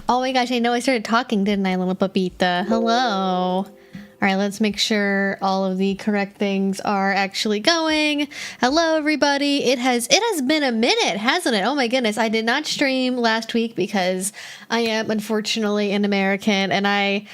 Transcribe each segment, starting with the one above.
Oh my gosh, I know I started talking, didn't I, little papita? Hello. All right, let's make sure all of the correct things are actually going. Hello, everybody. It has been a minute, hasn't it? Oh my goodness, I did not stream last week because I am unfortunately an American, and I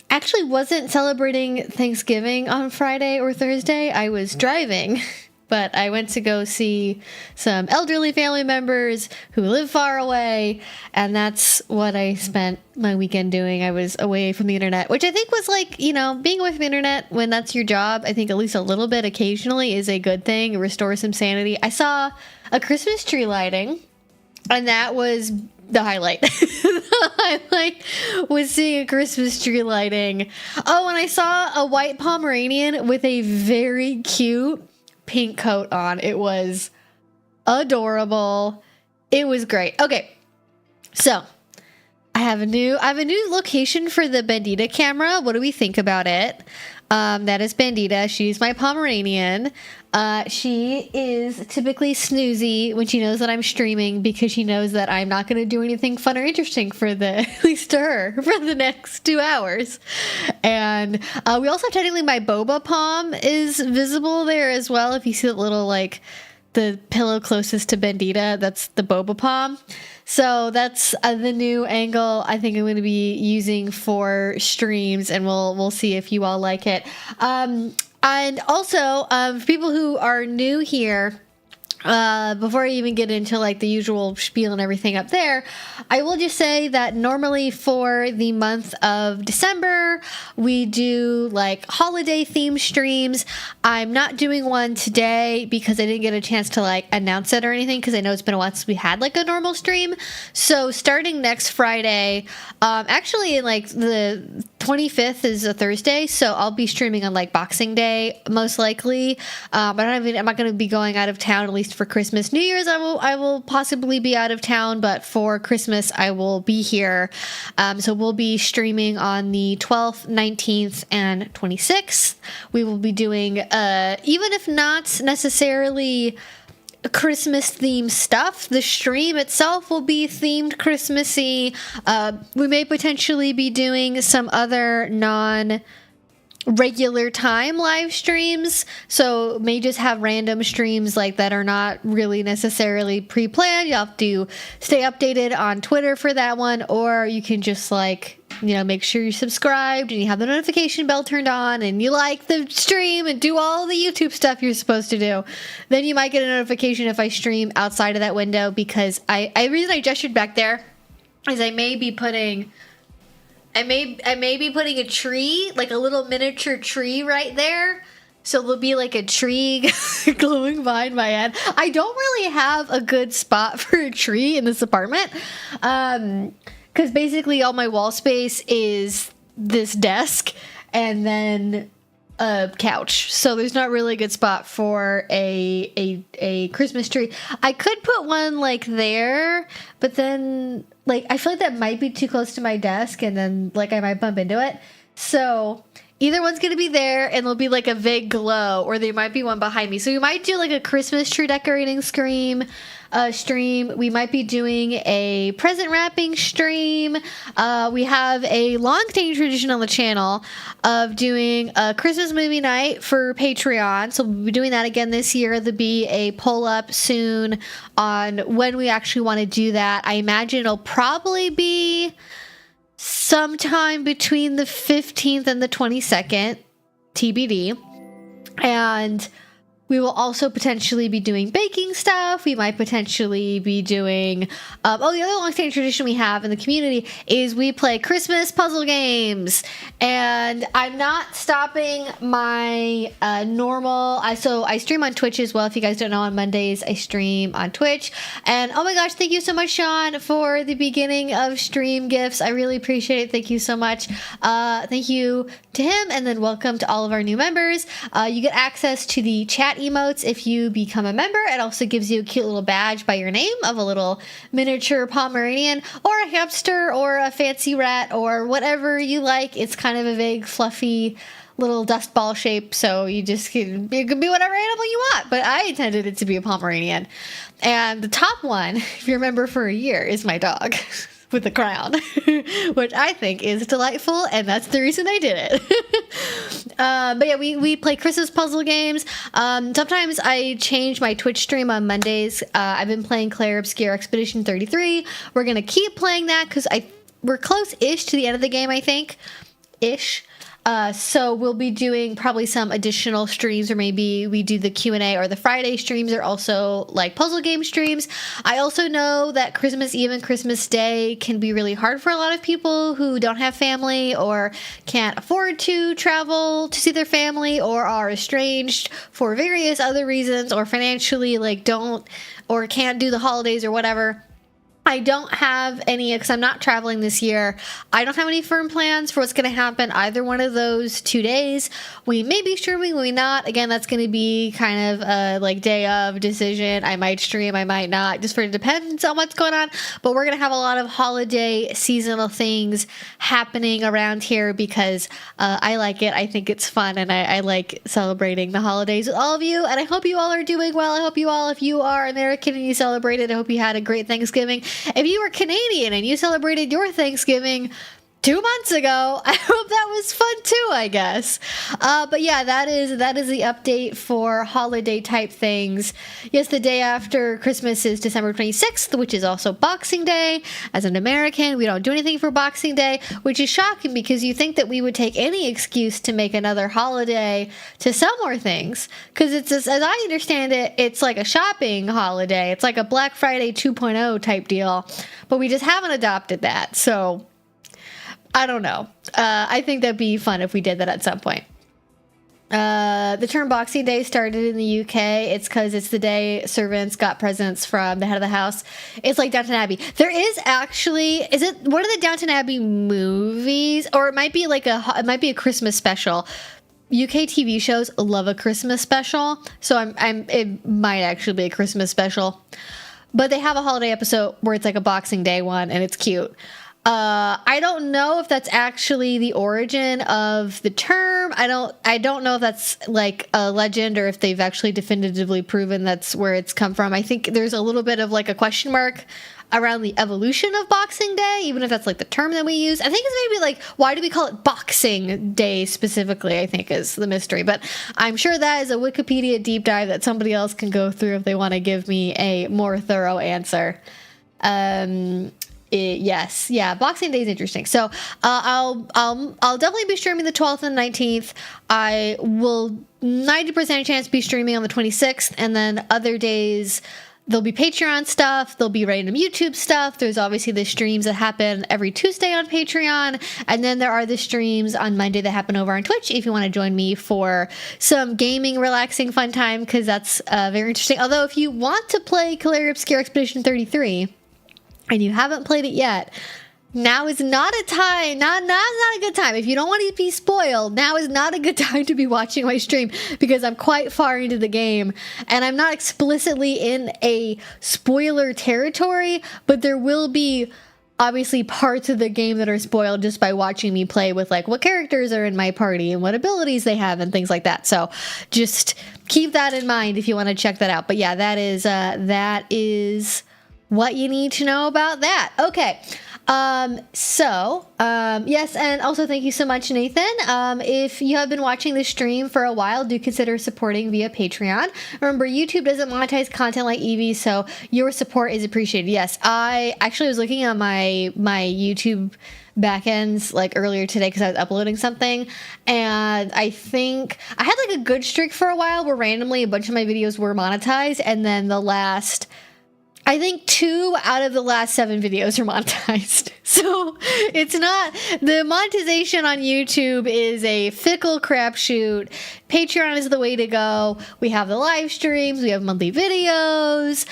actually wasn't celebrating Thanksgiving on Friday or Thursday. I was driving. But I went to go see some elderly family members who live far away, and that's what I spent my weekend doing. I was away from the internet, which I think was like, you know, being away from the internet when that's your job, I think at least a little bit occasionally is a good thing. It restores some sanity. I saw a Christmas tree lighting, and that was the highlight. The highlight was seeing a Christmas tree lighting. Oh, and I saw a white Pomeranian with a very cute pink coat on. It was adorable. It was great. Okay, so I have a new location for the Bandita camera. What do we think about it? That is Bandita. She's my Pomeranian. She is typically snoozy when she knows that I'm streaming because she knows that I'm not going to do anything fun or interesting at least to her, for the next 2 hours. And we also technically, my boba palm is visible there as well. If you see the little, like, the pillow closest to Bandita, that's the boba palm. So that's the new angle I think I'm going to be using for streams, and we'll see if you all like it. And also, for people who are new here, before I even get into like the usual spiel and everything up there, I will just say that normally for the month of December, we do like holiday themed streams. I'm not doing one today because I didn't get a chance to like announce it or anything, because I know it's been a while since we had like a normal stream. So starting next Friday, actually like the 25th is a Thursday, so I'll be streaming on like Boxing Day most likely. But I'm not going to be going out of town, at least for Christmas. New Year's I will possibly be out of town, but for Christmas I will be here. So we'll be streaming on the 12th, 19th, and 26th. We will be doing even if not necessarily Christmas themed stuff, the stream itself will be themed Christmassy. We may potentially be doing some other non-regular time live streams, so may just have random streams like that are not really necessarily pre-planned. You'll have to stay updated on Twitter for that one, or you can just like, you know, make sure you're subscribed and you have the notification bell turned on and you like the stream and do all the YouTube stuff you're supposed to do. Then you might get a notification if I stream outside of that window, because the reason I gestured back there is I may be putting a tree, like a little miniature tree right there. So there'll be like a tree glowing behind my head. I don't really have a good spot for a tree in this apartment. Because basically all my wall space is this desk and then a couch. So there's not really a good spot for a Christmas tree. I could put one like there, but then like I feel like that might be too close to my desk, and then like I might bump into it. So either one's going to be there, and there'll be like a vague glow, or there might be one behind me. So we might do like a Christmas tree decorating stream. We might be doing a present wrapping stream. We have a long-standing tradition on the channel of doing a Christmas movie night for Patreon. So we'll be doing that again this year. There'll be a poll up soon on when we actually want to do that. I imagine it'll probably be sometime between the 15th and the 22nd, TBD. And we will also potentially be doing baking stuff. We might potentially be doing... the other long-standing tradition we have in the community is we play Christmas puzzle games. And I'm not stopping my normal... So I stream on Twitch as well. If you guys don't know, on Mondays I stream on Twitch. And oh my gosh, thank you so much, Sean, for the beginning of stream gifts. I really appreciate it. Thank you so much. Thank you to him, and then welcome to all of our new members. You get access to the chat emotes if you become a member. It also gives you a cute little badge by your name of a little miniature Pomeranian or a hamster or a fancy rat or whatever you like. It's kind of a vague, fluffy little dust ball shape, so it could be whatever animal you want, but I intended it to be a Pomeranian. And the top one, if you remember for a year, is my dog. with a crown, which I think is delightful, and that's the reason I did it. But yeah, we play Christmas puzzle games. Sometimes I change my Twitch stream on Mondays. I've been playing Claire Obscure Expedition 33. We're gonna keep playing that because we're close-ish to the end of the game, I think. So we'll be doing probably some additional streams, or maybe we do the Q&A, or the Friday streams are also like puzzle game streams. I also know that Christmas Eve and Christmas Day can be really hard for a lot of people who don't have family or can't afford to travel to see their family, or are estranged for various other reasons, or financially like don't or can't do the holidays or whatever. I don't have any, because I'm not traveling this year. I don't have any firm plans for what's going to happen either one of those 2 days. We may be streaming, we not. Again, that's going to be kind of a like day of decision. I might stream, I might not. Just it depends on what's going on. But we're going to have a lot of holiday seasonal things happening around here because I like it. I think it's fun, and I like celebrating the holidays with all of you. And I hope you all are doing well. I hope you all, if you are American and you celebrated, I hope you had a great Thanksgiving. If you were Canadian and you celebrated your Thanksgiving 2 months ago, I hope that was fun too, I guess. But yeah, that is the update for holiday type things. Yes, the day after Christmas is December 26th, which is also Boxing Day. As an American, we don't do anything for Boxing Day, which is shocking because you think that we would take any excuse to make another holiday to sell more things. Because it's, as I understand it, it's like a shopping holiday. It's like a Black Friday 2.0 type deal, but we just haven't adopted that. So I don't know. I think that'd be fun if we did that at some point. The term Boxing Day started in the UK. It's because it's the day servants got presents from the head of the house. It's like Downton Abbey. There is actually, is it one of the Downton Abbey movies, or it might be like it might be a Christmas special. UK TV shows love a Christmas special, so it might actually be a Christmas special. But they have a holiday episode where it's like a Boxing Day one, and it's cute. I don't know if that's actually the origin of the term. I don't know if that's like a legend or if they've actually definitively proven that's where it's come from. I think there's a little bit of like a question mark around the evolution of Boxing Day, even if that's like the term that we use. I think it's maybe like, why do we call it Boxing Day specifically, I think is the mystery. But I'm sure that is a Wikipedia deep dive that somebody else can go through if they want to give me a more thorough answer. Yes, yeah, Boxing Day is interesting. So I'll definitely be streaming the 12th and 19th. I will 90% chance be streaming on the 26th, and then other days there'll be Patreon stuff, there'll be random YouTube stuff. There's obviously the streams that happen every Tuesday on Patreon, and then there are the streams on Monday that happen over on Twitch if you want to join me for some gaming, relaxing, fun time, because that's very interesting. Although if you want to play Claire Obscure Expedition 33, and you haven't played it yet, now is not a time, not a good time. If you don't want to be spoiled, now is not a good time to be watching my stream, because I'm quite far into the game and I'm not explicitly in a spoiler territory, but there will be obviously parts of the game that are spoiled just by watching me play with like what characters are in my party and what abilities they have and things like that. So just keep that in mind if you want to check that out. But yeah, that is what you need to know about that. Okay. Yes, and also thank you so much, Nathan. If you have been watching this stream for a while, do consider supporting via Patreon. Remember, YouTube doesn't monetize content like Eevee, so your support is appreciated. Yes, I actually was looking at my YouTube backends like earlier today because I was uploading something, and I think I had like a good streak for a while where randomly a bunch of my videos were monetized, and then I think 2 out of the last 7 videos are monetized. So it's not, the monetization on YouTube is a fickle crapshoot. Patreon is the way to go. We have the live streams. We have monthly videos.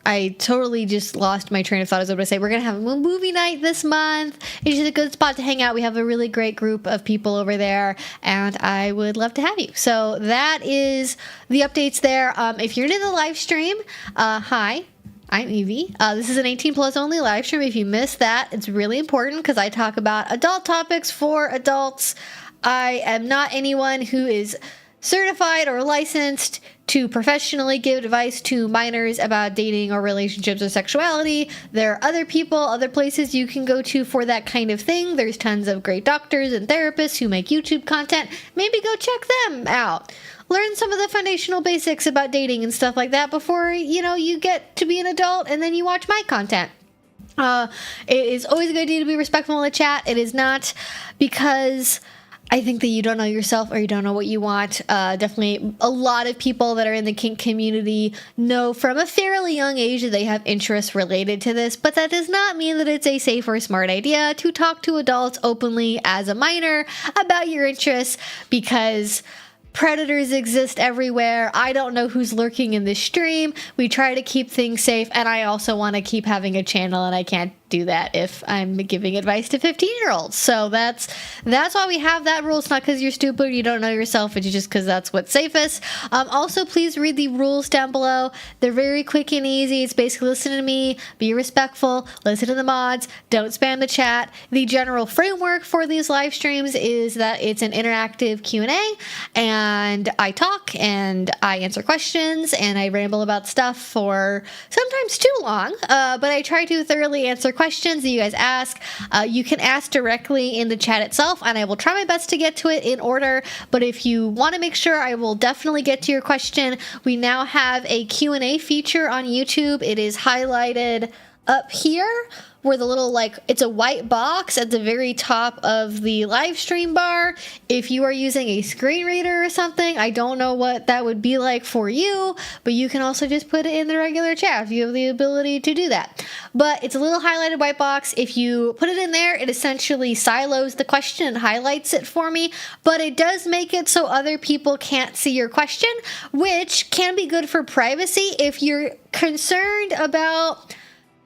I totally just lost my train of thought. I was going to say, we're going to have a movie night this month. It's just a good spot to hang out. We have a really great group of people over there, and I would love to have you. So that is the updates there. If you're into the live stream, hi, I'm Eevee. This is an 18 plus only live stream. If you missed that, it's really important because I talk about adult topics for adults. I am not anyone who is certified or licensed to professionally give advice to minors about dating or relationships or sexuality. There are other people, other places you can go to for that kind of thing. There's tons of great doctors and therapists who make YouTube content. Maybe go check them out. Learn some of the foundational basics about dating and stuff like that before, you get to be an adult and then you watch my content. It is always a good idea to be respectful in the chat. It is not because I think that you don't know yourself or you don't know what you want. Definitely a lot of people that are in the kink community know from a fairly young age that they have interests related to this, but that does not mean that it's a safe or smart idea to talk to adults openly as a minor about your interests, because predators exist everywhere. I don't know who's lurking in this stream. We try to keep things safe, and I also want to keep having a channel, and I can't do that if I'm giving advice to 15-year-olds. So that's why we have that rule. It's not because you're stupid or you don't know yourself, it's just because that's what's safest. Also, please read the rules down below. They're very quick and easy. It's basically listen to me, be respectful, listen to the mods, don't spam the chat. The general framework for these live streams is that it's an interactive Q&A, and I talk and I answer questions and I ramble about stuff for sometimes too long, but I try to thoroughly answer questions that you guys ask. You can ask directly in the chat itself, and I will try my best to get to it in order, but if you want to make sure, I will definitely get to your question. We now have a Q&A feature on YouTube. It is highlighted up here where the little, it's a white box at the very top of the live stream bar. If you are using a screen reader or something, I don't know what that would be like for you, but you can also just put it in the regular chat if you have the ability to do that. But it's a little highlighted white box. If you put it in there, it essentially silos the question and highlights it for me, but it does make it so other people can't see your question, which can be good for privacy. If you're concerned about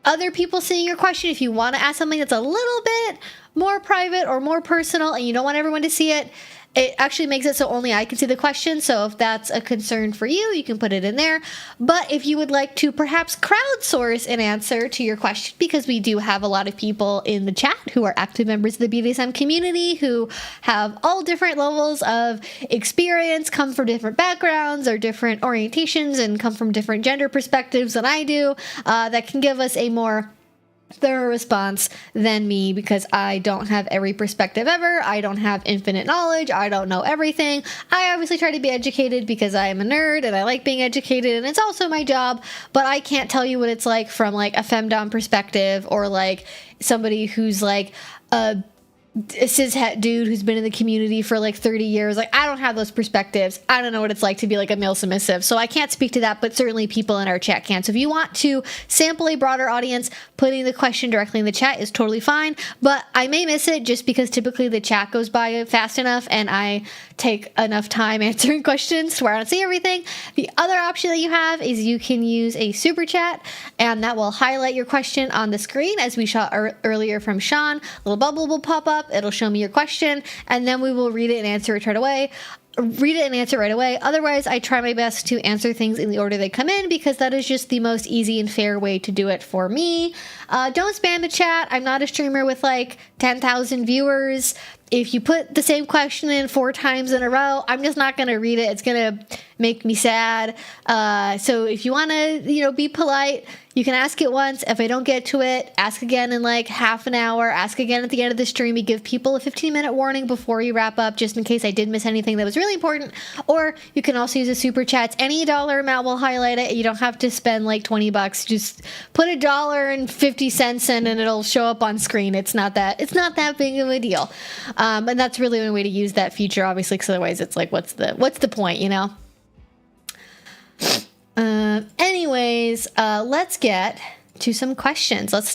other people seeing your question, if you want to ask something that's a little bit more private or more personal and you don't want everyone to see it, it actually makes it so only I can see the question. So if that's a concern for you, you can put it in there. But if you would like to perhaps crowdsource an answer to your question, because we do have a lot of people in the chat who are active members of the BDSM community who have all different levels of experience, come from different backgrounds or different orientations, and come from different gender perspectives than I do, that can give us a more thorough response than me, because I don't have every perspective ever. I don't have infinite knowledge. I don't know everything. I obviously try to be educated because I am a nerd and I like being educated, and it's also my job, but I can't tell you what it's like from a femdom perspective, or somebody who's a cishet dude who's been in the community for 30 years. I don't have those perspectives. I don't know what it's like to be a male submissive, so I can't speak to that, but certainly people in our chat can. So if you want to sample a broader audience, putting the question directly in the chat is totally fine, but I may miss it just because typically the chat goes by fast enough and I take enough time answering questions to where I don't see everything. The other option that you have is you can use a super chat, and that will highlight your question on the screen, as we saw earlier from Sean. A little bubble will pop up. It'll show me your question, and then we will read it and answer it right away. Otherwise, I try my best to answer things in the order they come in, because that is just the most easy and fair way to do it for me. Don't spam the chat. I'm not a streamer with 10,000 viewers. If you put the same question in 4 times in a row, I'm just not going to read it. It's going to make me sad. So if you want to, be polite, you can ask it once. If I don't get to it, ask again in half an hour. Ask again at the end of the stream. You give people a 15-minute warning before you wrap up, just in case I did miss anything that was really important. Or you can also use a super chat. Any dollar amount will highlight it. You don't have to spend $20. Just put $1.50 in, and it'll show up on screen. It's not that big of a deal. And that's really one way to use that feature, obviously, because otherwise it's what's the point, Anyways, let's get to some questions. Let's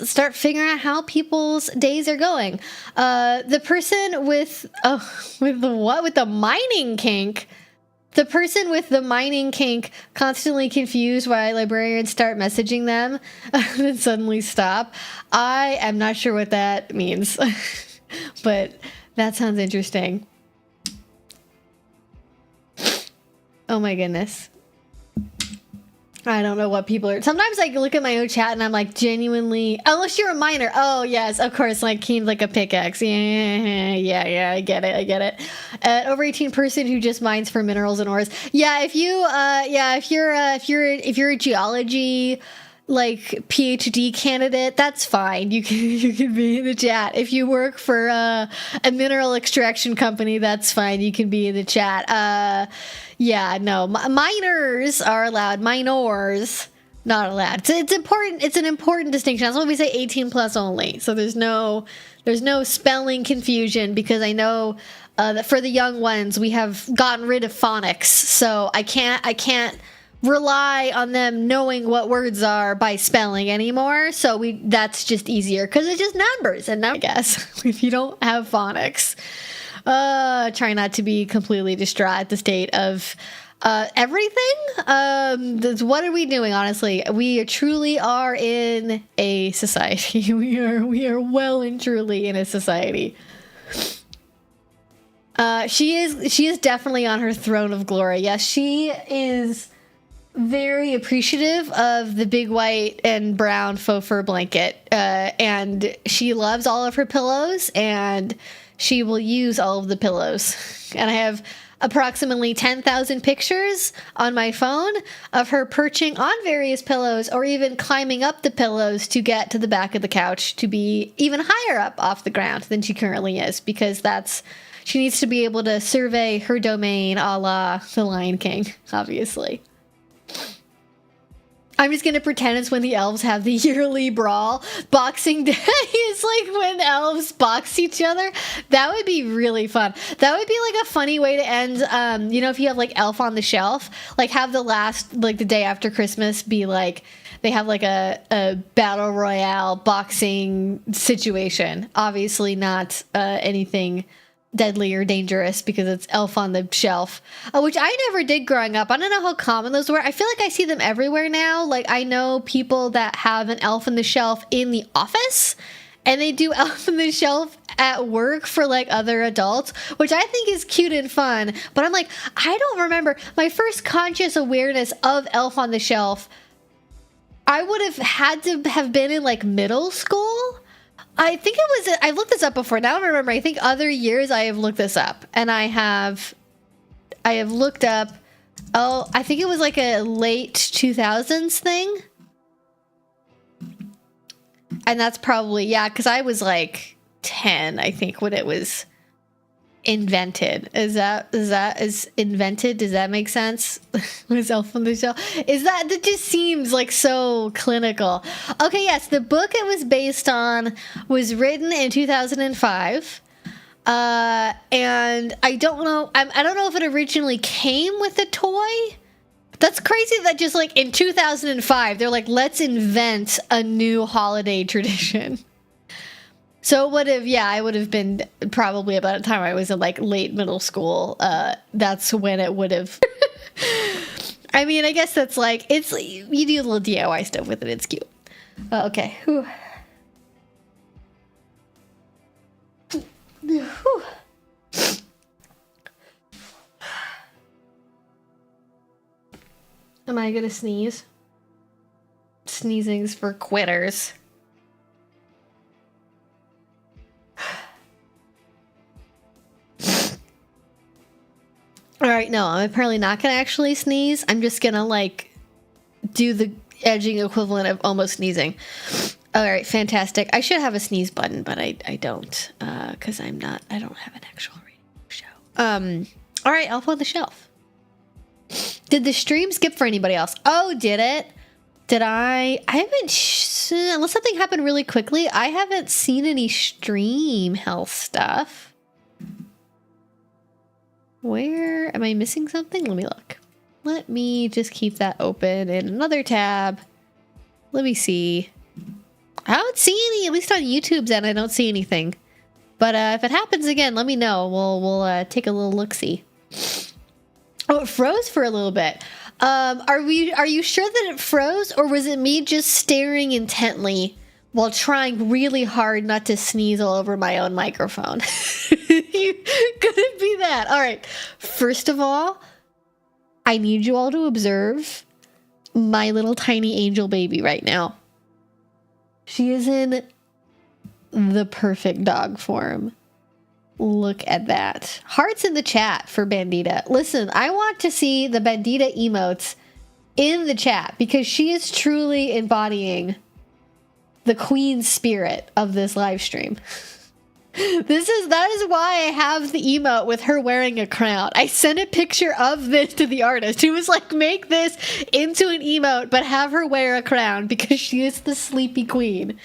start figuring out how people's days are going. The person with the mining kink. The person with the mining kink, constantly confused why librarians start messaging them and then suddenly stop. I am not sure what that means, but that sounds interesting. Oh my goodness. I don't know what people are. Sometimes I look at my own chat and I'm like, genuinely, unless you're a minor. Oh yes, of course, like keen like a pickaxe. Yeah, I get it. Over 18 person who just mines for minerals and ores. Yeah, if you're a geology like PhD candidate, that's fine. You can be in the chat. If you work for a mineral extraction company, that's fine. You can be in the chat. Yeah, no, minors are allowed. Minors not allowed. It's important. It's an important distinction. That's why we say 18 plus only. So there's no spelling confusion, because I know that for the young ones we have gotten rid of phonics. So I can't rely on them knowing what words are by spelling anymore. So that's just easier because it's just numbers and numbers, I guess. If you don't have phonics. Try not to be completely distraught at the state of everything. What are we doing, honestly? We truly are in a society. We are well and truly in a society. She is definitely on her throne of glory. Yes, she is very appreciative of the big white and brown faux fur blanket. And she loves all of her pillows, and she will use all of the pillows. And I have approximately 10,000 pictures on my phone of her perching on various pillows, or even climbing up the pillows to get to the back of the couch to be even higher up off the ground than she currently is, because she needs to be able to survey her domain a la the Lion King, obviously. I'm just going to pretend it's when the elves have the yearly brawl. Boxing Day is like when elves box each other. That would be really fun. That would be like a funny way to end, if you have like Elf on the Shelf, like have the last, like the day after Christmas be like, they have like a battle royale boxing situation. Obviously not anything deadly or dangerous, because it's Elf on the Shelf, which I never did growing up. I don't know how common those were. I feel like I see them everywhere now. Like I know people that have an Elf on the Shelf in the office, and they do Elf on the Shelf at work for like other adults, which I think is cute and fun. But I'm like, I don't remember my first conscious awareness of Elf on the Shelf. I would have had to have been in like middle school. I think it was, I looked this up before. Now I don't remember. I think other years I have looked this up, and I have looked up, I think it was like a late 2000s thing. And that's probably, yeah, because I was like 10, I think, when it was invented. Is invented? Does that make sense? Was Elf on the Shelf? That just seems like so clinical. Okay, yes, the book it was based on was written in 2005. And I don't know if it originally came with a toy. That's crazy that just like in 2005 they're like, let's invent a new holiday tradition. So I would have been probably about the time I was in like late middle school. That's when it would have. I mean, I guess that's like, you do a little DIY stuff with it. It's cute. Okay. Whew. Whew. Am I gonna sneeze? Sneezing's for quitters. All right, no, I'm apparently not going to actually sneeze. I'm just going to, like, do the edging equivalent of almost sneezing. All right, fantastic. I should have a sneeze button, but I don't, because I don't have an actual radio show. All right, Elf on the Shelf. Did the stream skip for anybody else? Oh, did it? Did I haven't, unless something happened really quickly, I haven't seen any stream health stuff. Where am I missing something? Let me look. Let me just keep that open in another tab. Let me see. I don't see any, at least on YouTube's end, I don't see anything. But if it happens again, let me know. We'll take a little look-see. Oh, it froze for a little bit. Are you sure that it froze, or was it me just staring intently while trying really hard not to sneeze all over my own microphone? Could it be that? All right. First of all, I need you all to observe my little tiny angel baby right now. She is in the perfect dog form. Look at that. Hearts in the chat for Bandita. Listen, I want to see the Bandita emotes in the chat because she is truly embodying the queen spirit of this live stream. That is why I have the emote with her wearing a crown. I sent a picture of this to the artist who was like, make this into an emote, but have her wear a crown because she is the sleepy queen.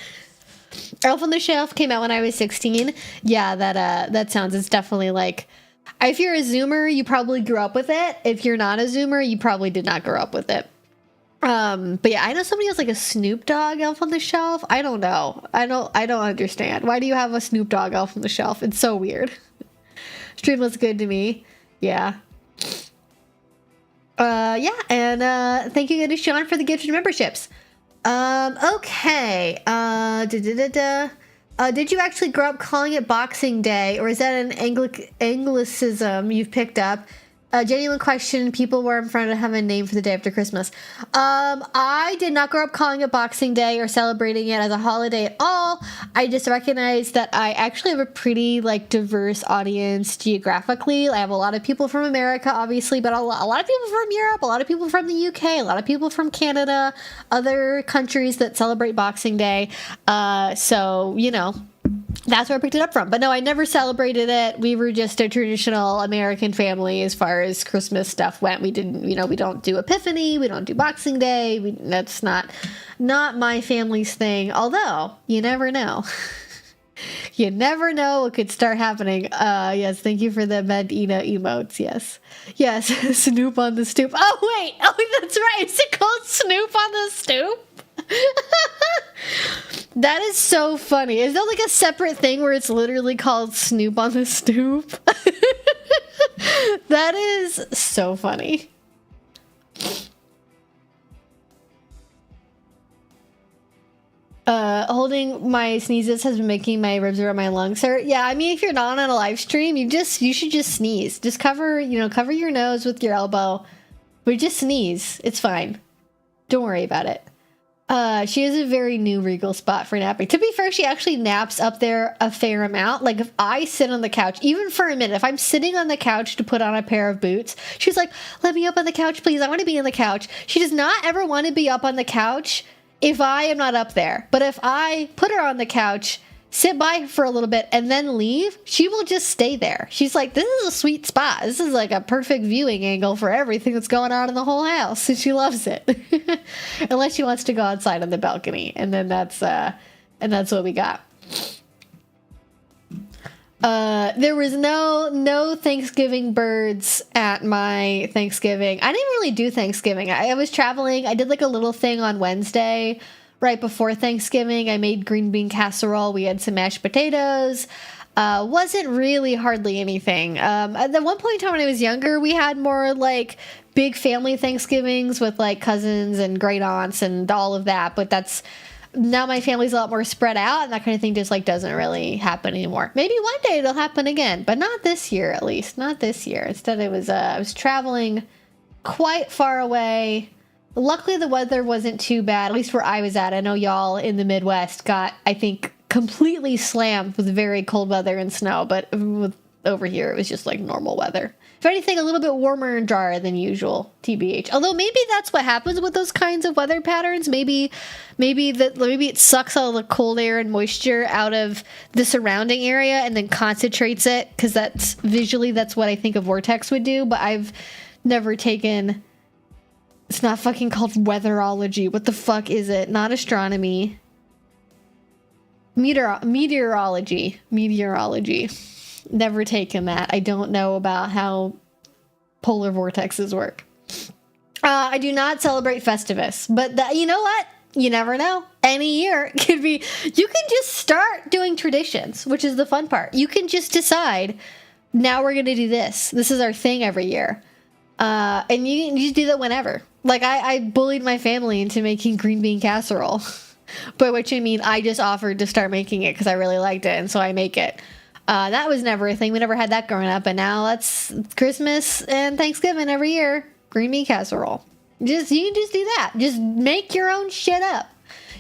Elf on the Shelf came out when I was 16. Yeah, that sounds, it's definitely like, if you're a Zoomer, you probably grew up with it. If you're not a Zoomer, you probably did not grow up with it. But yeah, I know somebody has like a Snoop Dogg Elf on the Shelf. I don't know. I don't understand. Why do you have a Snoop Dogg Elf on the Shelf? It's so weird. Stream looks good to me. Yeah. Yeah, and thank you to Sean for the gifted memberships. Okay. Did you actually grow up calling it Boxing Day, or is that an Anglicism you've picked up? Genuine question. People were in front of have a name for the day after Christmas. I did not grow up calling it Boxing Day or celebrating it as a holiday at all. I just recognize that I actually have a pretty like diverse audience geographically. I have a lot of people from America, obviously, but a lot of people from Europe, a lot of people from the UK, a lot of people from Canada, other countries that celebrate Boxing Day. So, you know, that's where I picked it up from. But no, I never celebrated it. We were just a traditional American family as far as Christmas stuff went. We didn't, you know, we don't do Epiphany. We don't do Boxing Day. That's not my family's thing. Although, you never know. You never know what could start happening. Yes, thank you for the Medina emotes. Yes. Yes, Snoop on the Stoop. Oh, wait. Oh, that's right. Is it called Snoop on the Stoop? That is so funny. Is there like a separate thing where it's literally called Snoop on the Stoop? That is so funny. Holding my sneezes has been making my ribs around my lungs hurt. Yeah, I mean, if you're not on a live stream, you should just sneeze. Just cover your nose with your elbow. But just sneeze. It's fine. Don't worry about it. She has a very new regal spot for napping. To be fair, she actually naps up there a fair amount. Like, if I sit on the couch, even for a minute, if I'm sitting on the couch to put on a pair of boots, she's like, let me up on the couch, please. I want to be on the couch. She does not ever want to be up on the couch if I am not up there. But if I put her on the couch, sit by for a little bit, and then leave, she will just stay there. She's like, this is a sweet spot. This is like a perfect viewing angle for everything that's going on in the whole house. And she loves it. Unless she wants to go outside on the balcony. And then that's what we got. There was no Thanksgiving birds at my Thanksgiving. I didn't really do Thanksgiving. I was traveling. I did like a little thing on Wednesday right before Thanksgiving. I made green bean casserole. We had some mashed potatoes. Wasn't really hardly anything. At the one point in time when I was younger, we had more like big family Thanksgivings with like cousins and great aunts and all of that. But now my family's a lot more spread out, and that kind of thing just like doesn't really happen anymore. Maybe one day it'll happen again, but not this year, at least. Not this year. Instead, I was traveling quite far away. Luckily, the weather wasn't too bad, at least where I was at. I know y'all in the Midwest got, I think, completely slammed with very cold weather and snow, but over here, it was just like normal weather. If anything, a little bit warmer and drier than usual, TBH. Although maybe that's what happens with those kinds of weather patterns. Maybe it sucks all the cold air and moisture out of the surrounding area and then concentrates it, because that's what I think a vortex would do. But I've never taken... It's not fucking called weatherology. What the fuck is it? Not astronomy. Meteorology. Never taken that. I don't know about how polar vortexes work. I do not celebrate Festivus, but you know what? You never know. Any year it could be. You can just start doing traditions, which is the fun part. You can just decide, now we're going to do this. This is our thing every year. And you can just do that whenever. Like, I bullied my family into making green bean casserole. By which I mean, I just offered to start making it because I really liked it, and so I make it. That was never a thing. We never had that growing up, and now it's Christmas and Thanksgiving every year. Green bean casserole. You can just do that. Just make your own shit up.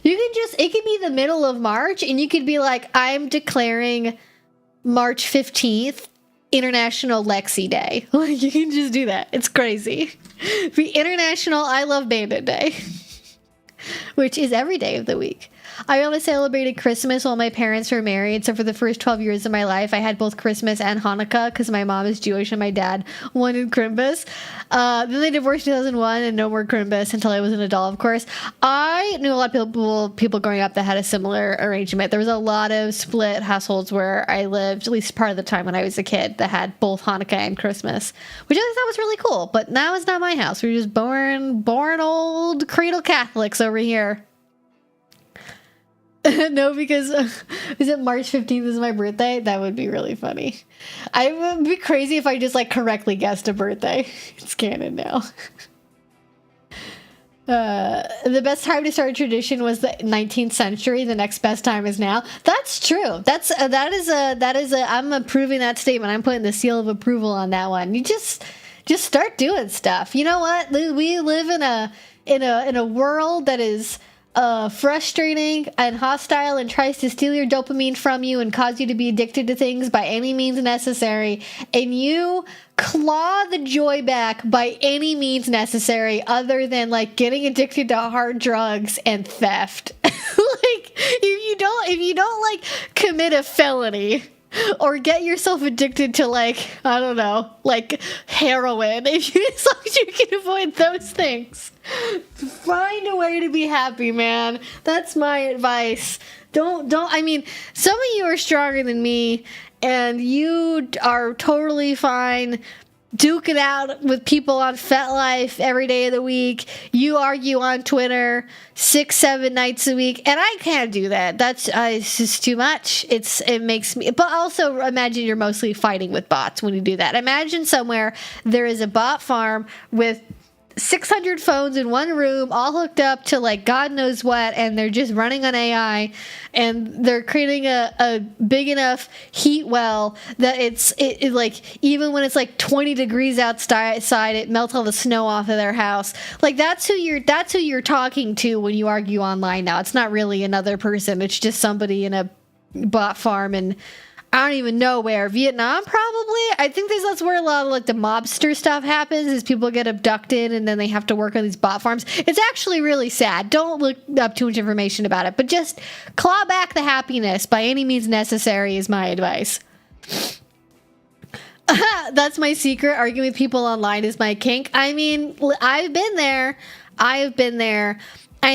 It could be the middle of March and you could be like, I'm declaring March 15th International Lexi Day. Like, you can just do that. It's crazy. The International I Love Bandit Day, which is every day of the week. I only celebrated Christmas while my parents were married, so for the first 12 years of my life, I had both Christmas and Hanukkah because my mom is Jewish and my dad wanted Crimbus. Then they divorced in 2001 and no more Crimbus until I was an adult, of course. I knew a lot of people growing up that had a similar arrangement. There was a lot of split households where I lived, at least part of the time when I was a kid, that had both Hanukkah and Christmas, which I thought was really cool. But now it's not my house. We're just born old cradle Catholics over here. No, because is it March 15th is my birthday? That would be really funny. I would be crazy if I just like correctly guessed a birthday. It's canon now. The best time to start a tradition was the 19th century. The next best time is now. That's true. That is a. I'm approving that statement. I'm putting the seal of approval on that one. You just start doing stuff. You know what? We live in a world that is frustrating and hostile and tries to steal your dopamine from you and cause you to be addicted to things by any means necessary, and you claw the joy back by any means necessary other than like getting addicted to hard drugs and theft. Like if you don't like commit a felony or get yourself addicted to like, I don't know, like heroin, as long as you can avoid those things, find a way to be happy, man. That's my advice. I mean, some of you are stronger than me and you are totally fine duke it out with people on FetLife every day of the week. You argue on Twitter 6-7 nights a week, and I can't do that. It's just too much. It makes me. But also imagine you're mostly fighting with bots when you do that. Imagine somewhere there is a bot farm with 600 phones in one room, all hooked up to like God knows what, and they're just running on AI, and they're creating a big enough heat well that it like even when it's like 20 degrees outside, it melts all the snow off of their house. Like that's who you're talking to when you argue online now. It's not really another person. It's just somebody in a bot farm and I don't even know where. Vietnam, probably. I think that's where a lot of like the mobster stuff happens, is people get abducted and then they have to work on these bot farms. It's actually really sad. Don't look up too much information about it, but just claw back the happiness by any means necessary is my advice. That's my secret. Arguing with people online is my kink. I mean, I've been there. I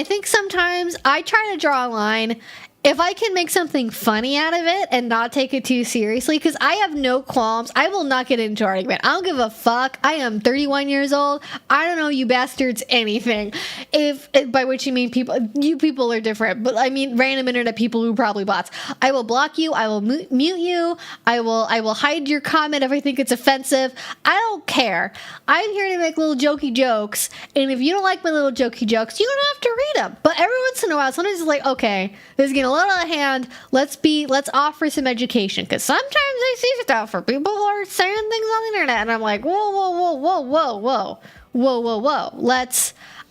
think sometimes I try to draw a line. If I can make something funny out of it and not take it too seriously, because I have no qualms, I will not get into an argument. I don't give a fuck. I am 31 years old. I don't know you bastards anything. By which you mean people, you people are different, but I mean random internet people who probably bots. I will block you. I will mute you. I will hide your comment if I think it's offensive. I don't care. I'm here to make little jokey jokes, and if you don't like my little jokey jokes, you don't have to read them. But every once in a while, sometimes it's like, okay, this is getting a little out of hand. Let's offer some education, because sometimes I see stuff where people are saying things on the internet and I'm like, whoa.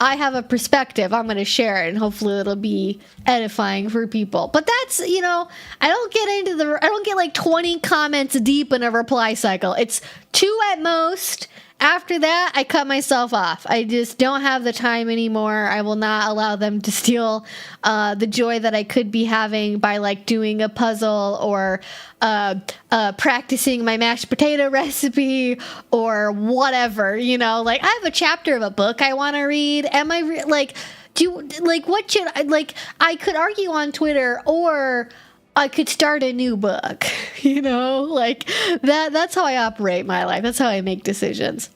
I have a perspective. I'm going to share it and hopefully it'll be edifying for people. But that's, I don't get like 20 comments deep in a reply cycle. It's 2 at most. After that, I cut myself off. I just don't have the time anymore. I will not allow them to steal the joy that I could be having by like doing a puzzle or practicing my mashed potato recipe or whatever, like I have a chapter of a book I want to read. Am I what should I could argue on Twitter, or I could start a new book, like that's how I operate my life. That's how I make decisions.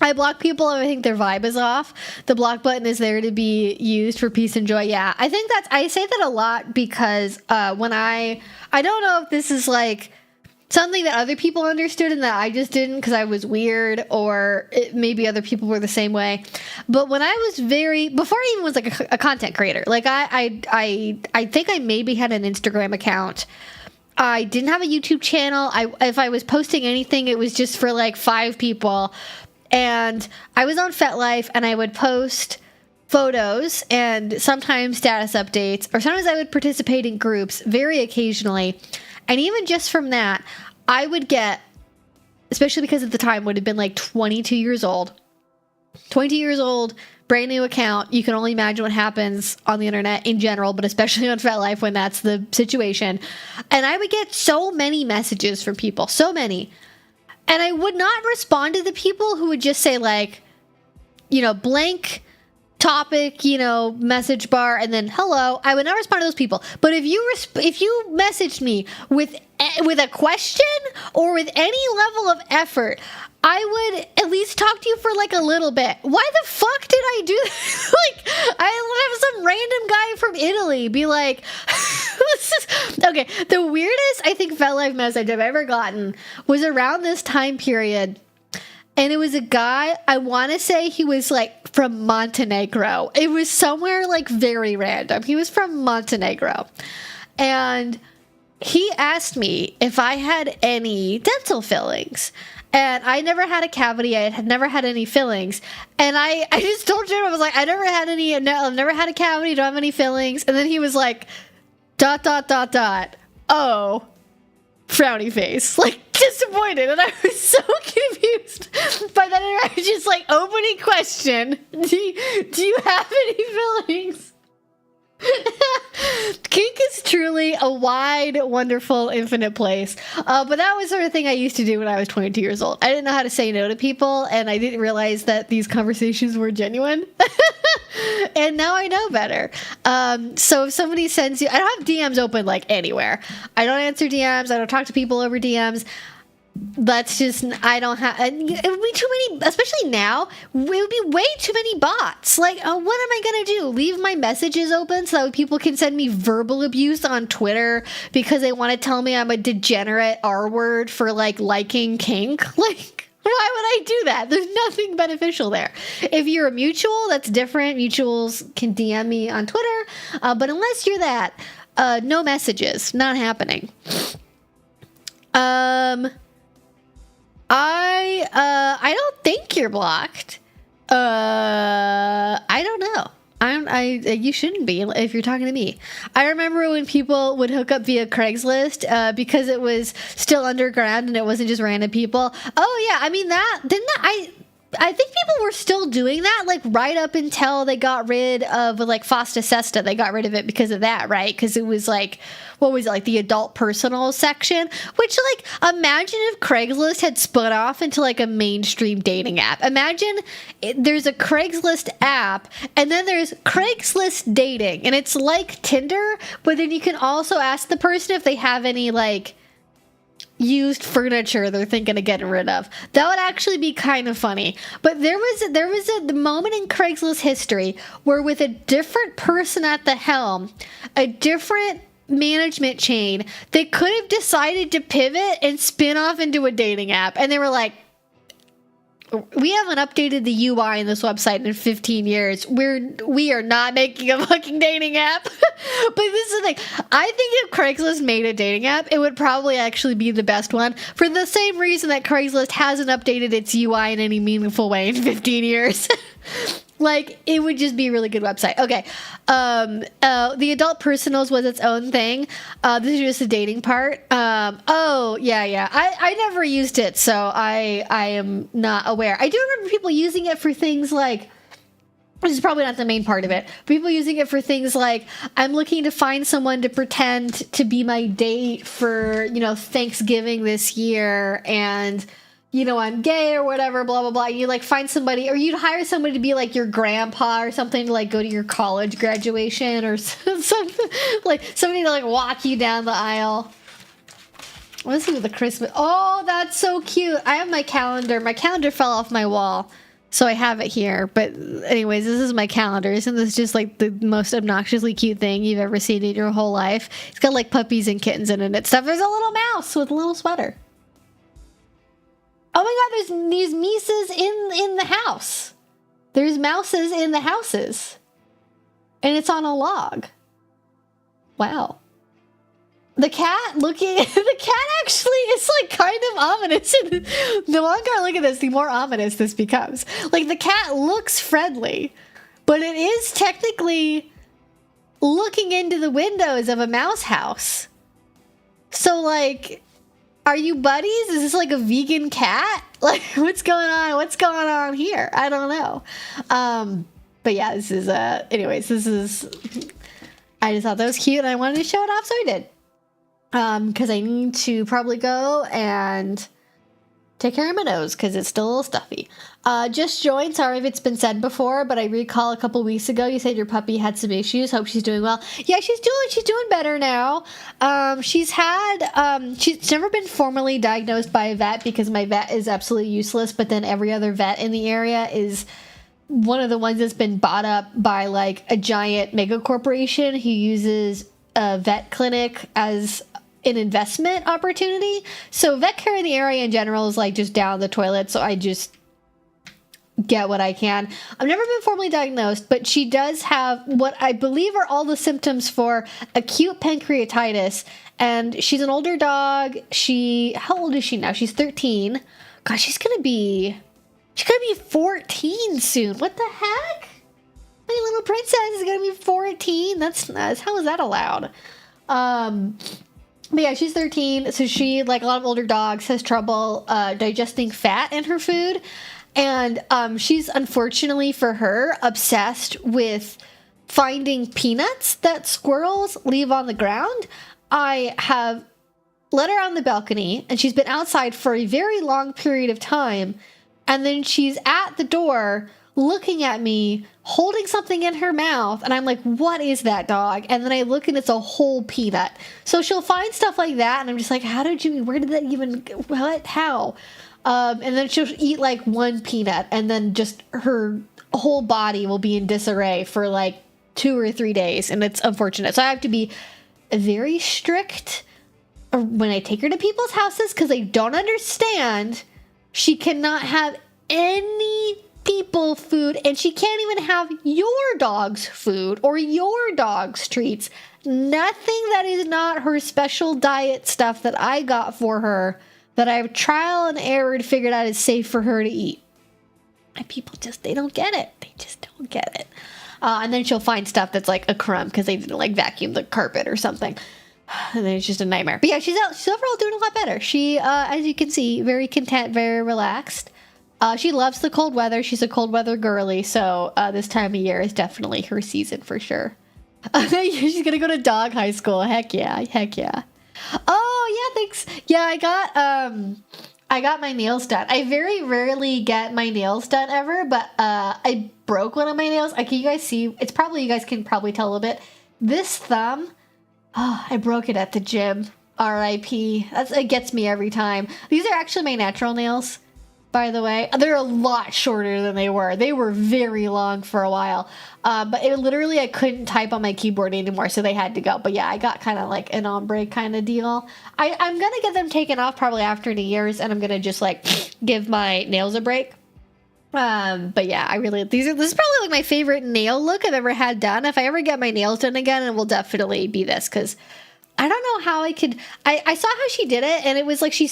I block people if I think their vibe is off. The block button is there to be used for peace and joy. Yeah, I think I say that a lot because when I don't know if this is like something that other people understood and that I just didn't because I was weird, or maybe other people were the same way. But when I was before I even was like a content creator, like I think I maybe had an Instagram account. I didn't have a YouTube channel. If I was posting anything, it was just for like 5 people. And I was on FetLife, and I would post photos and sometimes status updates, or sometimes I would participate in groups very occasionally. And even just from that, I would get, especially because at the time would have been like 22 years old, brand new account. You can only imagine what happens on the internet in general, but especially on FetLife when that's the situation. And I would get so many messages from people, so many. And I would not respond to the people who would just say like, blank topic, message bar, and then hello. I would not respond to those people. But if you messaged me with a question or with any level of effort, I would at least talk to you for like a little bit. Why the fuck did I do that? Like, I would have some random guy from Italy be like, okay, the weirdest, I think, FetLife message I've ever gotten was around this time period. And it was a guy, I want to say he was like from Montenegro. It was somewhere like very random. He was from Montenegro. And he asked me if I had any dental fillings. And I never had a cavity. I had never had any fillings. And I just told him, I was like, I've never had a cavity, don't have any fillings. And then he was like, ... Oh, frowny face, like disappointed. And I was so confused by that interaction. Just like opening question, do you have any fillings? Kink is truly a wide, wonderful, infinite place. But that was the sort of thing I used to do when I was 22 years old. I didn't know how to say no to people, and I didn't realize that these conversations were genuine. And now I know better. So if somebody sends you, I don't have DMs open like anywhere. I don't answer DMs. I don't talk to people over DMs. That's just, I don't have, it would be too many, especially now, it would be way too many bots. Like, what am I going to do? Leave my messages open so that people can send me verbal abuse on Twitter because they want to tell me I'm a degenerate R word for like liking kink? Like, why would I do that? There's nothing beneficial there. If you're a mutual, that's different. Mutuals can DM me on Twitter. But unless you're that, no messages, not happening. I don't think you're blocked. I don't know. You shouldn't be if you're talking to me. I remember when people would hook up via Craigslist because it was still underground and it wasn't just random people. Oh yeah, I mean I think people were still doing that, like right up until they got rid of like Fosta Sesta. They got rid of it because of that, right? Because it was like, what was it, like the adult personal section? Which, like, imagine if Craigslist had spun off into like a mainstream dating app. Imagine there's a Craigslist app, and then there's Craigslist dating, and it's like Tinder, but then you can also ask the person if they have any like used furniture they're thinking of getting rid of. That would actually be kind of funny. But there was a moment in Craigslist history where, with a different person at the helm, a different management chain, they could have decided to pivot and spin off into a dating app. And they were like, we haven't updated the UI in this website in 15 years. We are not making a fucking dating app. But this is the thing. I think if Craigslist made a dating app, it would probably actually be the best one for the same reason that Craigslist hasn't updated its UI in any meaningful way in 15 years. Like, it would just be a really good website. Okay. The adult personals was its own thing. This is just the dating part. Oh, yeah. I never used it, so I am not aware. I do remember people using it for things like, which is probably not the main part of it, people using it for things like, I'm looking to find someone to pretend to be my date for, Thanksgiving this year, and I'm gay or whatever, blah, blah, blah. You like find somebody, or you'd hire somebody to be like your grandpa or something to like go to your college graduation or something, like somebody to like walk you down the aisle. Let's see what the Christmas. Oh, that's so cute. I have my calendar. My calendar fell off my wall, so I have it here. But anyways, this is my calendar. Isn't this just like the most obnoxiously cute thing you've ever seen in your whole life? It's got like puppies and kittens in it and stuff. There's a little mouse with a little sweater. Oh my God, there's these mices in the house. There's mouses in the houses. And it's on a log. Wow. The cat looking, the cat actually is like kind of ominous. The longer I look at this, the more ominous this becomes. Like the cat looks friendly, but it is technically looking into the windows of a mouse house. So like, are you buddies? Is this like a vegan cat? Like what's going on? What's going on here? I don't know. But yeah, this is, anyways, this is, I just thought that was cute and I wanted to show it off, so I did. Because I need to probably go and take care of my nose because it's still a little stuffy. Just joined. Sorry if it's been said before, but I recall a couple weeks ago you said your puppy had some issues. Hope she's doing well. Yeah, she's doing better now. She's never been formally diagnosed by a vet because my vet is absolutely useless, but then every other vet in the area is one of the ones that's been bought up by like a giant mega corporation who uses a vet clinic as an investment opportunity. So vet care in the area in general is like just down the toilet. So I just get what I can. I've never been formally diagnosed, but she does have what I believe are all the symptoms for acute pancreatitis. And she's an older dog. How old is she now? She's 13. Gosh, she's gonna be 14 soon. What the heck? My little princess is gonna be 14. That's nuts. How is that allowed? But yeah, she's 13, so she, like a lot of older dogs, has trouble digesting fat in her food. And she's, unfortunately for her, obsessed with finding peanuts that squirrels leave on the ground. I have let her on the balcony, and she's been outside for a very long period of time. And then she's at the door looking at me, holding something in her mouth, and I'm like, what is that, dog? And then I look and it's a whole peanut. So she'll find stuff like that, and I'm just like, where did that even, what, how? And then she'll eat like one peanut, and then just her whole body will be in disarray for like 2 or 3 days, and it's unfortunate. So I have to be very strict when I take her to people's houses, because they don't understand. She cannot have any people food, and she can't even have your dog's food or your dog's treats. Nothing that is not her special diet stuff that I got for her, that I've trial and error figured out is safe for her to eat. And people they don't get it. They just don't get it. And then she'll find stuff that's like a crumb because they didn't like vacuum the carpet or something. And then it's just a nightmare. But yeah, she's overall doing a lot better. She, as you can see, very content, very relaxed. She loves the cold weather. She's a cold weather girly, so this time of year is definitely her season for sure. She's gonna go to dog high school. Heck yeah, heck yeah. Oh yeah, thanks. Yeah, I got my nails done. I very rarely get my nails done ever, but I broke one of my nails. Can you guys see? You guys can probably tell a little bit. This thumb, I broke it at the gym. R.I.P. It gets me every time. These are actually my natural nails, by the way. They're a lot shorter than they were. They were very long for a while. But I couldn't type on my keyboard anymore, so they had to go. But yeah, I got kind of like an ombre kind of deal. I'm going to get them taken off probably after New Year's, and I'm going to just like give my nails a break. But yeah, this is probably like my favorite nail look I've ever had done. If I ever get my nails done again, it will definitely be this, because I don't know how I saw how she did it, and it was like she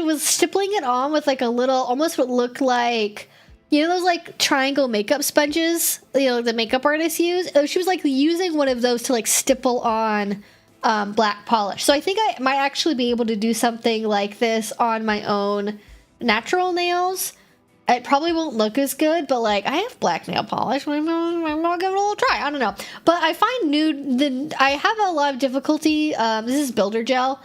was stippling it on with like a little, almost what looked like, you know, those like triangle makeup sponges, you know, the makeup artists use. She was like using one of those to like stipple on black polish. So I think I might actually be able to do something like this on my own natural nails. It probably won't look as good, but like I have black nail polish. I'm gonna give it a little try. I don't know, but I find I have a lot of difficulty. This is builder gel.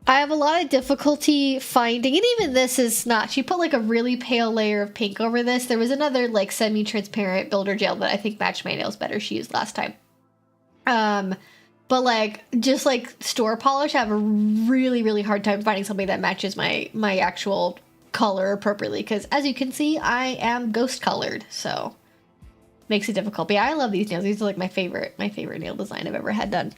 I have a lot of difficulty finding, and even this is not. She put like a really pale layer of pink over this. There was another like semi-transparent builder gel that I think matched my nails better. She used last time. But like just like store polish, I have a really, really hard time finding something that matches my actual color appropriately, because as you can see, I am ghost colored, so makes it difficult. But yeah, I love these nails. These are like my favorite nail design I've ever had done.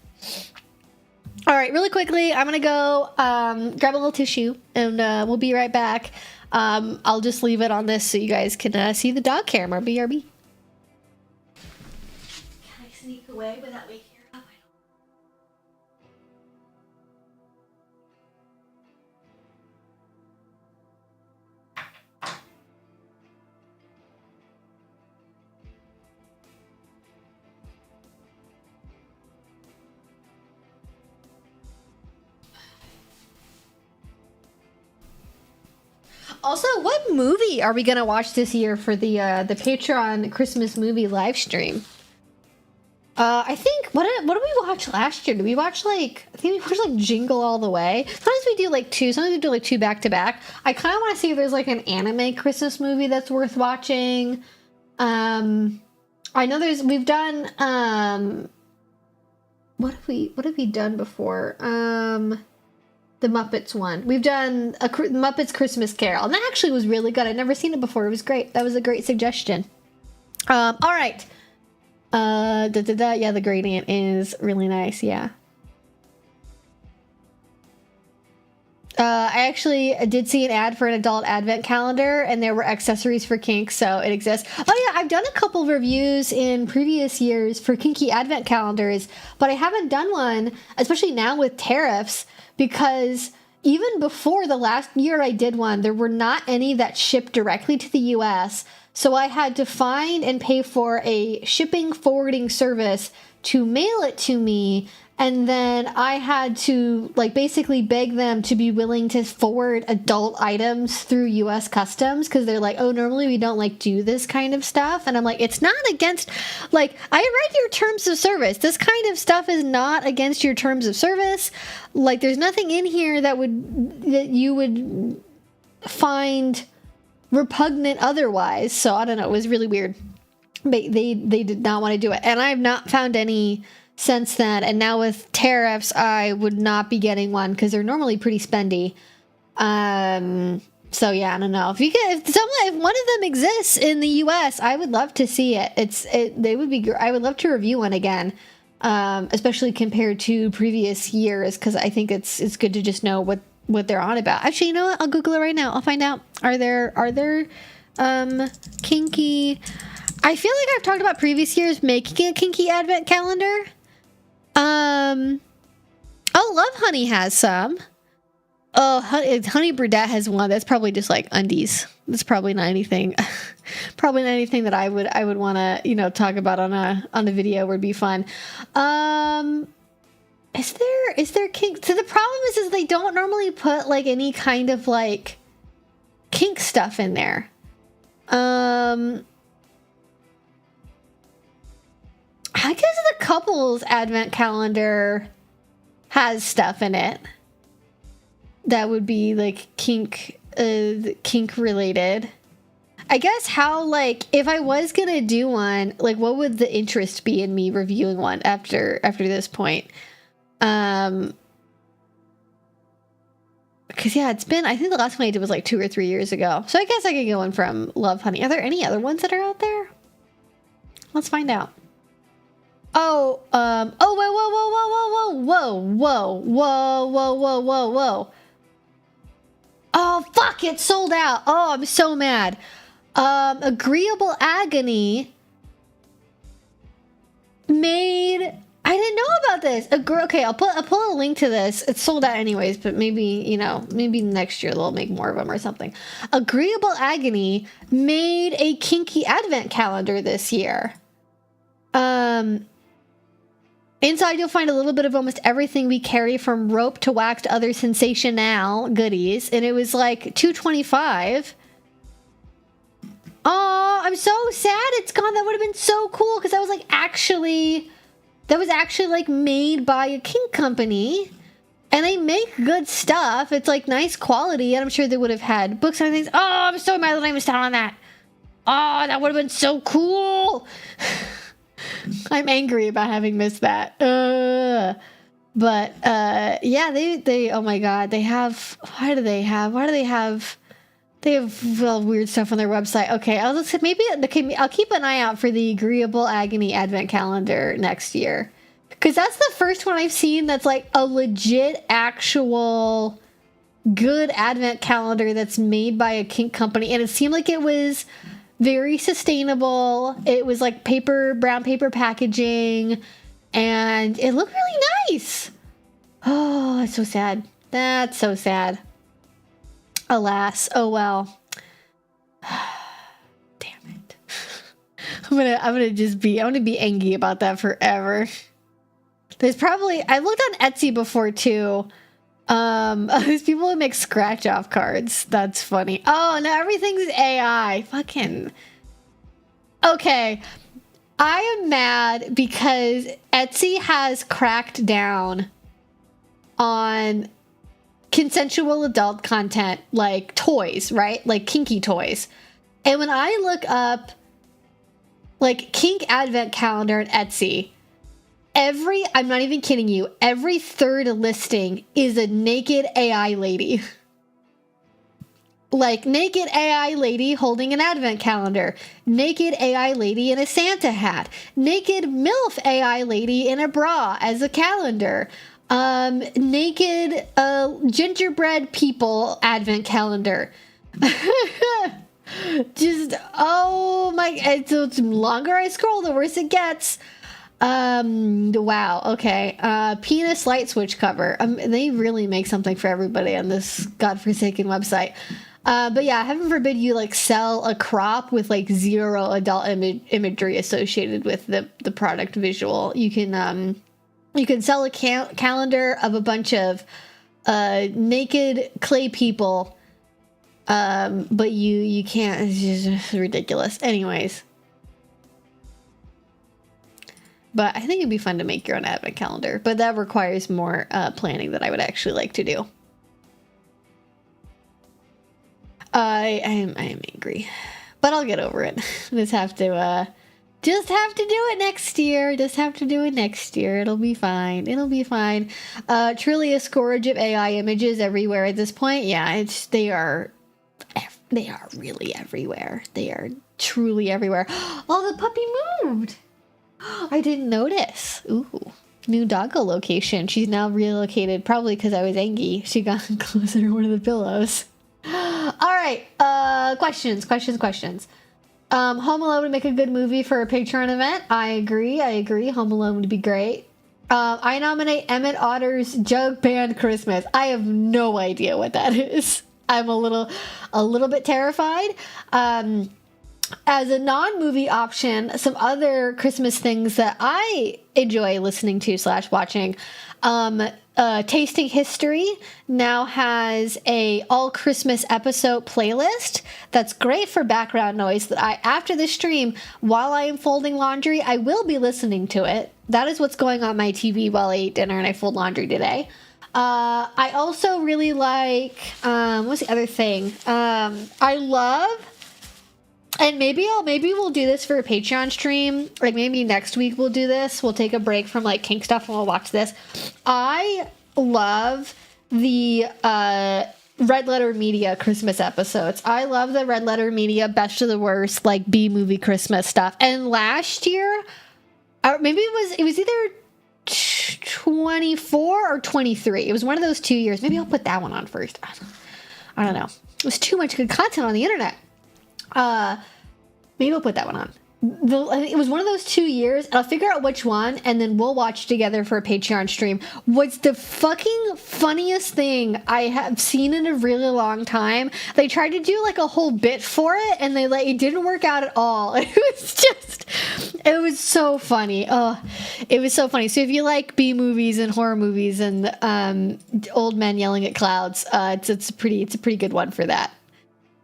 All right, really quickly, I'm gonna go grab a little tissue, and we'll be right back. I'll just leave it on this so you guys can see the dog camera. BRB. Can I sneak away without waking her up? Also, what movie are we gonna watch this year for the Patreon Christmas movie live stream? I think what did we watch last year? Did we watch I think we watched like Jingle All the Way. Sometimes we do like two. Sometimes we do like two back to back. I kind of want to see if there's like an anime Christmas movie that's worth watching. I know we've done what have we done before? The Muppets one. We've done a Muppets Christmas Carol, and that actually was really good. I'd never seen it before. It was great. That was a great suggestion. All right. Yeah, the gradient is really nice. Yeah. I actually did see an ad for an adult advent calendar, and there were accessories for kink, so it exists. Oh yeah, I've done a couple of reviews in previous years for kinky advent calendars, but I haven't done one, especially now with tariffs, because even before the last year I did one, there were not any that shipped directly to the US. So I had to find and pay for a shipping forwarding service to mail it to me. And then I had to basically beg them to be willing to forward adult items through US Customs, because they're like, oh, normally we don't do this kind of stuff. And I'm like, it's not against, I read your terms of service. This kind of stuff is not against your terms of service. There's nothing in here that you would find repugnant otherwise. So I don't know. It was really weird. But they did not want to do it. And I have not found any since then, and now with tariffs, I would not be getting one because they're normally pretty spendy. So yeah, I don't know if one of them exists in the U.S. I would love to see it. They would be. I would love to review one again, especially compared to previous years, because I think it's good to just know what they're on about. Actually, you know what? I'll Google it right now. I'll find out. Are there kinky? I feel like I've talked about previous years making a kinky advent calendar. Oh, Love Honey has some. Oh, Honey Burdette has one. That's probably just undies. That's probably not anything. Probably not anything that I would want to talk about on a video. Would be fun. Is there kink? So the problem is they don't normally put any kind of kink stuff in there. I guess the couples advent calendar has stuff in it that would be kink related. I guess how if I was gonna do one, what would the interest be in me reviewing one after this point? Because yeah, it's been, I think the last one I did was 2 or 3 years ago. So I guess I could get one from Love Honey. Are there any other ones that are out there? Let's find out. Oh, whoa. Oh, fuck, it sold out. Oh, I'm so mad. Agreeable Agony made, I didn't know about this. Okay, I'll pull a link to this. It's sold out anyways, but maybe, maybe next year they'll make more of them or something. Agreeable Agony made a kinky advent calendar this year. Inside you'll find a little bit of almost everything we carry, from rope to wax to other sensational goodies, and it was $225. Oh, I'm so sad it's gone. That would have been so cool, because that was actually made by a kink company, and they make good stuff. It's nice quality, and I'm sure they would have had books and things. Oh, I'm so mad that I missed out on that. Oh, that would have been so cool. I'm angry about having missed that. But yeah, they oh my god, they have, why do they have weird stuff on their website. Okay, I'll keep an eye out for the Agreeable Agony advent calendar next year, because that's the first one I've seen that's a legit actual good advent calendar that's made by a kink company, and it seemed like it was very sustainable. It was brown paper packaging, and it looked really nice. Oh, it's so sad. That's so sad. Alas, oh well. Damn it. I'm gonna be angry about that forever. There's probably, I looked on Etsy before too, There's people who make scratch off cards. That's funny. Oh, now everything's AI. Fucking. Okay. I am mad because Etsy has cracked down on consensual adult content, like toys, right? Like kinky toys. And when I look up like kink advent calendar on Etsy, I'm not even kidding you, every third listing is a naked AI lady. Like naked AI lady holding an advent calendar, naked AI lady in a Santa hat, naked MILF AI lady in a bra as a calendar, naked gingerbread people advent calendar. Just, oh my, so the longer I scroll, the worse it gets. Wow, okay. Penis light switch cover. They really make something for everybody on this godforsaken website. But yeah, heaven forbid you like sell a crop with like zero adult imagery associated with the product visual. You can sell a calendar of a bunch of naked clay people, but you can't. It's just ridiculous. Anyways, but I think it'd be fun to make your own advent calendar, but that requires more planning that I would actually like to do. I am angry, but I'll get over it. Just have to do it next year. It'll be fine. Truly a scourge of AI images everywhere at this point. Yeah, they are really everywhere. They are truly everywhere. Oh, the puppy moved. I didn't notice. Ooh. New doggo location. She's now relocated, probably because I was angry. She got closer to one of the pillows. All right, questions. Home Alone would make a good movie for a Patreon event. I agree. Home Alone would be great. I nominate Emmett Otter's Jug Band Christmas. I have no idea what that is. I'm a little bit terrified. As a non-movie option, some other Christmas things that I enjoy listening to / watching. Tasting History now has a all Christmas episode playlist that's great for background noise that after the stream, while I am folding laundry, I will be listening to it. That is what's going on my TV while I eat dinner and I fold laundry today. I also really like, what's the other thing? I love, and maybe we'll do this for a Patreon stream. Like maybe next week we'll do this. We'll take a break from like kink stuff and we'll watch this. I love the Red Letter Media Christmas episodes. I love the Red Letter Media best of the worst, like B movie Christmas stuff. And last year, or maybe it was either 24 or 23. It was one of those 2 years. Maybe I'll put that one on first. I don't know. It was too much good content on the internet. Maybe I'll put that one on. It was one of those 2 years, and I'll figure out which one, and then we'll watch together for a Patreon stream. What's the fucking funniest thing I have seen in a really long time? They tried to do like a whole bit for it, and it didn't work out at all. It was so funny. Oh, it was so funny. So if you like B movies and horror movies and old men yelling at clouds, it's a pretty good one for that.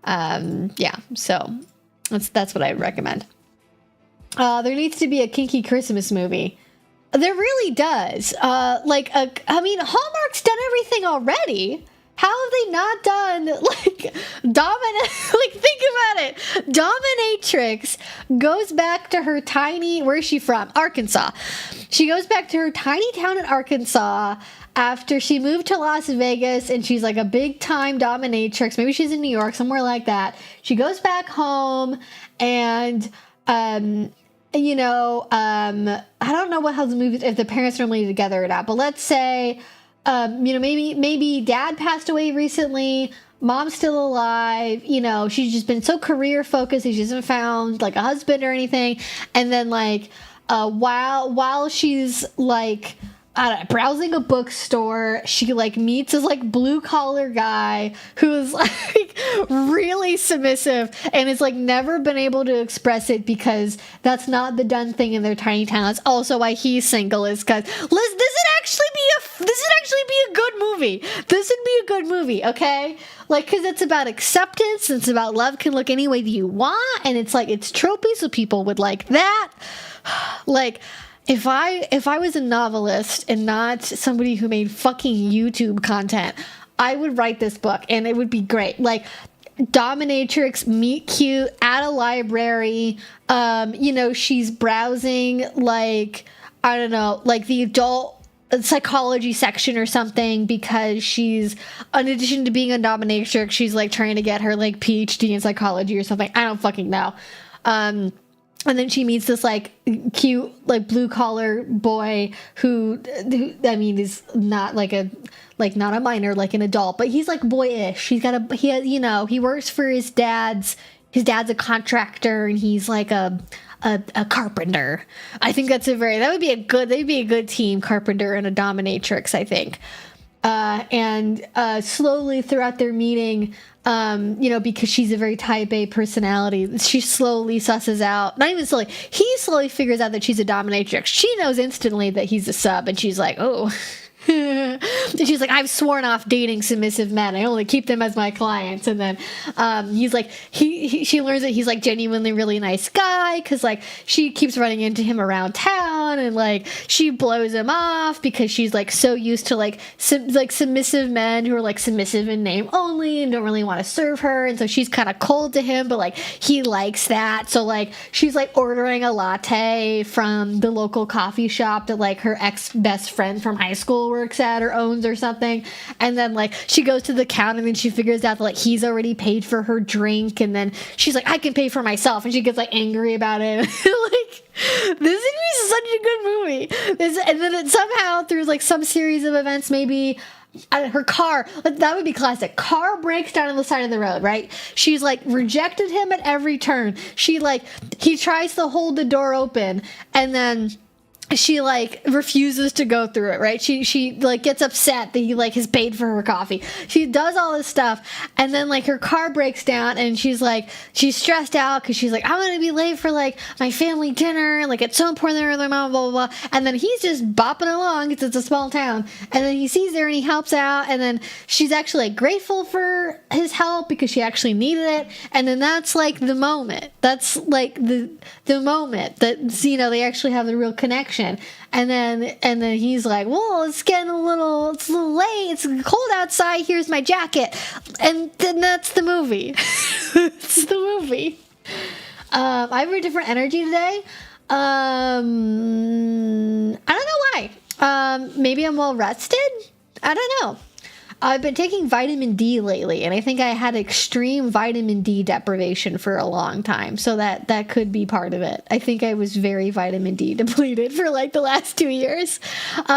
Yeah. So that's what I'd recommend. There needs to be a kinky Christmas movie. There really does. Hallmark's done everything already. How have they not done, think about it. Dominatrix goes back to her where's she from? Arkansas. She goes back to her tiny town in Arkansas after she moved to Las Vegas, and she's like a big time dominatrix. Maybe she's in New York, somewhere like that. She goes back home and, I don't know how the movie, if the parents are really together or not, but let's say, maybe dad passed away recently, mom's still alive, she's just been so career focused, she hasn't found like a husband or anything. And then while she's browsing a bookstore, she meets this blue collar guy who's really submissive and is never been able to express it because that's not the done thing in their tiny town. That's also why he's single, is because this would actually be a good movie. movie. This would be a good movie, okay? Like, because it's about acceptance, it's about love can look any way that you want, and it's like, it's tropey, so people would like that. Like, if I was a novelist and not somebody who made fucking YouTube content, I would write this book, and it would be great. Like, dominatrix, meet cute, at a library, she's browsing, like, I don't know, like the adult psychology section or something, because she's, in addition to being a dominatrix, she's like trying to get her like PhD in psychology or something. I don't fucking know. And then she meets this like cute like blue collar boy who I mean is not like not a minor, like an adult, but he's like boyish. He works for his dad's a contractor, and he's like a carpenter. I think they'd be a good team, carpenter and a dominatrix, I think. And slowly throughout their meeting, because she's a very type A personality, she slowly susses out, not even slowly, he slowly figures out that she's a dominatrix. She knows instantly that he's a sub, and she's like, oh. And she's like, I've sworn off dating submissive men. I only keep them as my clients. And then he's like, she learns that he's like genuinely really nice guy, because like she keeps running into him around town, and like she blows him off because she's like so used to like submissive men who are like submissive in name only and don't really want to serve her, and so she's kind of cold to him, but like he likes that. So like she's like ordering a latte from the local coffee shop that like her ex best friend from high school works at or owns or something, and then like she goes to the counter, and then she figures out that like he's already paid for her drink, and then she's like, I can pay for myself, and she gets like angry about it. Like, this would be such a good movie. And then it somehow through like some series of events, maybe her car, that would be classic, car breaks down on the side of the road, right? She's like rejected him at every turn. He tries to hold the door open, and then she like refuses to go through it, right? She like gets upset that he like has paid for her coffee. She does all this stuff, and then like her car breaks down, and she's stressed out because she's like, I'm gonna be late for like my family dinner, like it's so important that their mom, blah blah blah. And then he's just bopping along because it's a small town, and then he sees her and he helps out, and then she's actually like grateful for his help because she actually needed it. And then that's like the moment. That's like the moment that they actually have the real connection. And then he's like, well, it's a little late, it's cold outside, here's my jacket. And then that's the movie. It's the movie. I have a different energy today. I don't know why. Maybe I'm well rested. I don't know. I've been taking vitamin D lately, and I think I had extreme vitamin D deprivation for a long time, so that could be part of it. I think I was very vitamin D depleted for like the last 2 years.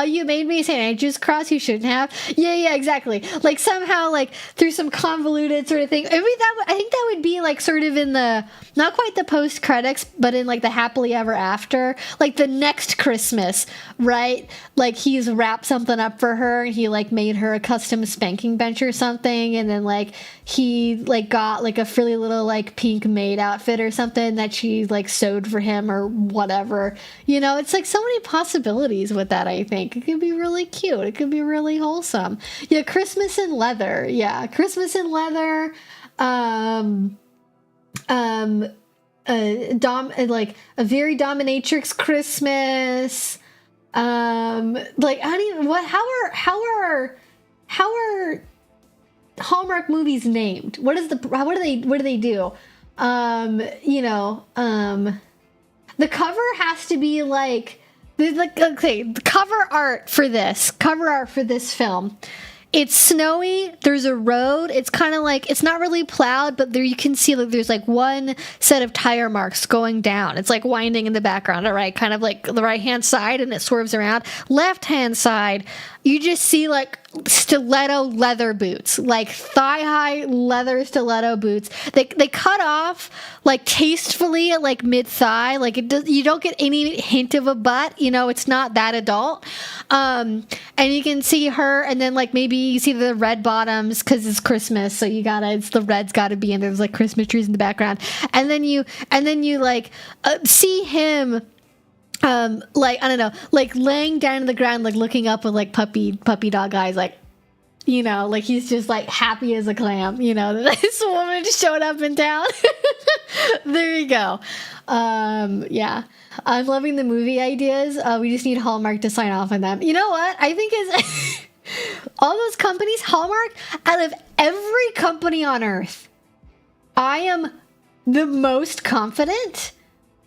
You made me say I just cross you shouldn't have. Yeah, exactly. Like somehow like through some convoluted sort of thing. I think that would be like sort of in the, not quite the post credits, but in like the happily ever after, like the next Christmas, right? Like he's wrapped something up for her, and he like made her a custom spanking bench or something, and then like he like got like a frilly little like pink maid outfit or something that she like sewed for him or whatever. It's like so many possibilities with that. I think it could be really cute, it could be really wholesome. Yeah, Christmas in leather. Yeah, Christmas in leather. Like a very dominatrix Christmas. Like I don't even, how are Hallmark movies named? What do they do? The cover has to be like, okay, the cover art for this film. It's snowy, there's a road, it's kind of like, it's not really plowed, but there you can see like there's like one set of tire marks going down. It's like winding in the background, all right, kind of like the right hand side, and it swerves around. Left hand side, you just see like stiletto leather boots, like thigh-high leather stiletto boots. They cut off like tastefully at like mid-thigh, like you don't get any hint of a butt, it's not that adult. And you can see her, and then like maybe you see the red bottoms because it's Christmas, so the red's gotta be in there. There's like Christmas trees in the background, and then you like see him like, I don't know, like laying down on the ground, like looking up with like puppy dog eyes, like, you know, like he's just like happy as a clam, you know, that this woman showed up in town. There you go. Yeah, I'm loving the movie ideas. We just need Hallmark to sign off on them. You know what? I think is all those companies, Hallmark, out of every company on earth, I am the most confident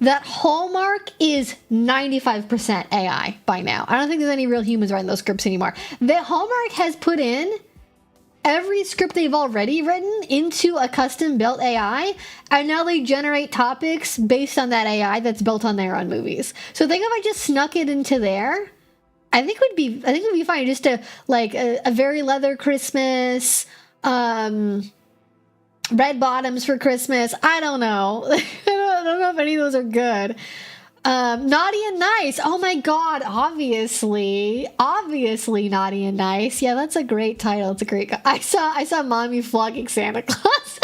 that Hallmark is 95% AI by now. I don't think there's any real humans writing those scripts anymore. That Hallmark has put in every script they've already written into a custom-built AI, and now they generate topics based on that AI that's built on their own movies. So think if I just snuck it into there, I think it would be fine. Just a very leather Christmas, red bottoms for Christmas. I don't know. I don't know if any of those are good. Naughty and Nice. Oh my god, obviously Naughty and Nice. Yeah, that's a great title. It's a great I saw Mommy flogging Santa Claus.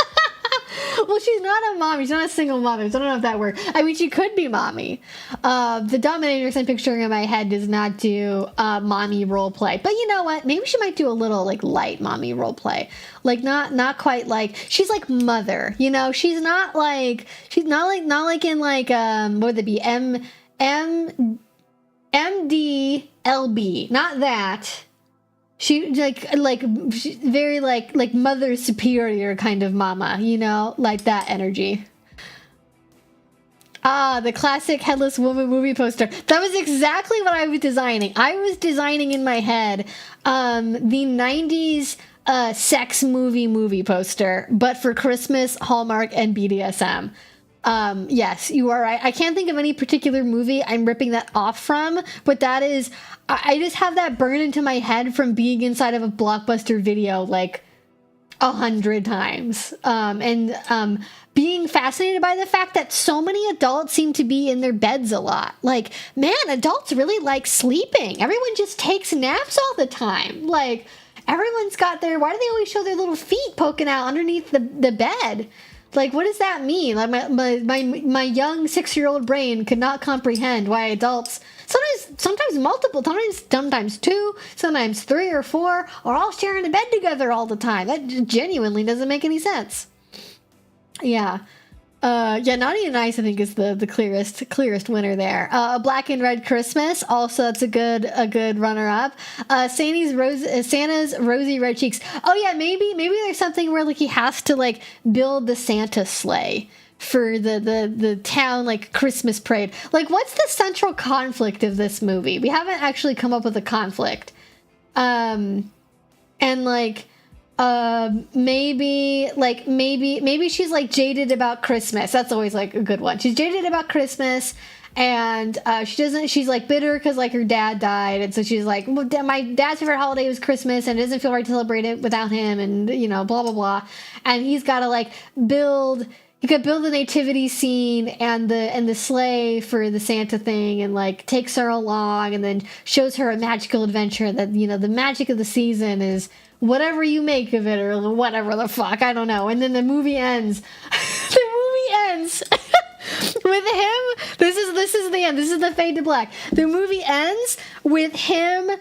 Well, she's not a mommy. She's not a single mother, so I don't know if that works. I mean, she could be mommy. The dominatrix I'm picturing in my head does not do mommy role play. But you know what? Maybe she might do a little like light mommy role play. Like not quite like she's like mother. You know, she's not like in like what would it be? MDLB. Not that. She she's very like mother superior kind of mama, you know, like that energy. Ah, the classic headless woman movie poster. That was exactly what I was designing. I was designing in my head the 90s sex movie poster, but for Christmas, Hallmark, and BDSM. Yes, you are right. I can't think of any particular movie I'm ripping that off from, but that is, I just have that burn into my head from being inside of a Blockbuster video like 100 times. And being fascinated by the fact that so many adults seem to be in their beds a lot. Like, man, adults really like sleeping. Everyone just takes naps all the time. Like, everyone's got their, why do they always show their little feet poking out underneath the bed? Like, what does that mean? Like, my young 6-year-old brain could not comprehend why adults, sometimes multiple, sometimes 2, sometimes 3 or 4, are all sharing a bed together all the time. That genuinely doesn't make any sense. Yeah. Naughty and Nice, I think, is the clearest winner there. A Black and Red Christmas, also that's a good runner-up. Santa's rosy red cheeks. Oh yeah, maybe there's something where like he has to like build the Santa sleigh for the town like Christmas parade. Like, what's the central conflict of this movie? We haven't actually come up with a conflict. And like. Maybe she's like jaded about Christmas. That's always like a good one. She's jaded about Christmas, and she's like bitter because like her dad died, and so she's like, well, my dad's favorite holiday was Christmas, and it doesn't feel right to celebrate it without him, and you know, blah blah blah. And he's got to like build the nativity scene and the sleigh for the Santa thing, and like takes her along, and then shows her a magical adventure that, you know, the magic of the season is whatever you make of it, or whatever the fuck, I don't know. And then the movie ends. The movie ends with him. This is the end. This is the fade to black. The movie ends with him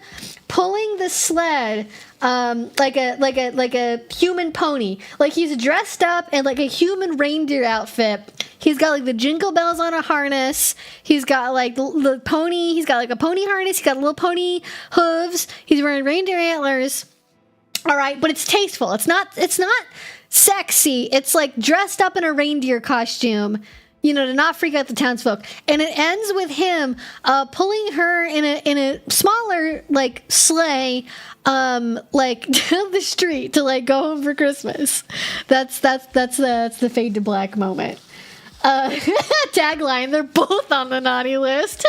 pulling the sled like a human pony. Like he's dressed up in like a human reindeer outfit. He's got like the jingle bells on a harness. He's got like the pony. He's got like a pony harness. He's got little pony hooves. He's wearing reindeer antlers. All right, but it's tasteful. It's not sexy. It's like dressed up in a reindeer costume, you know, to not freak out the townsfolk. And it ends with him pulling her in a smaller like sleigh, like down the street to like go home for Christmas. That's the fade to black moment. Tagline: they're both on the naughty list.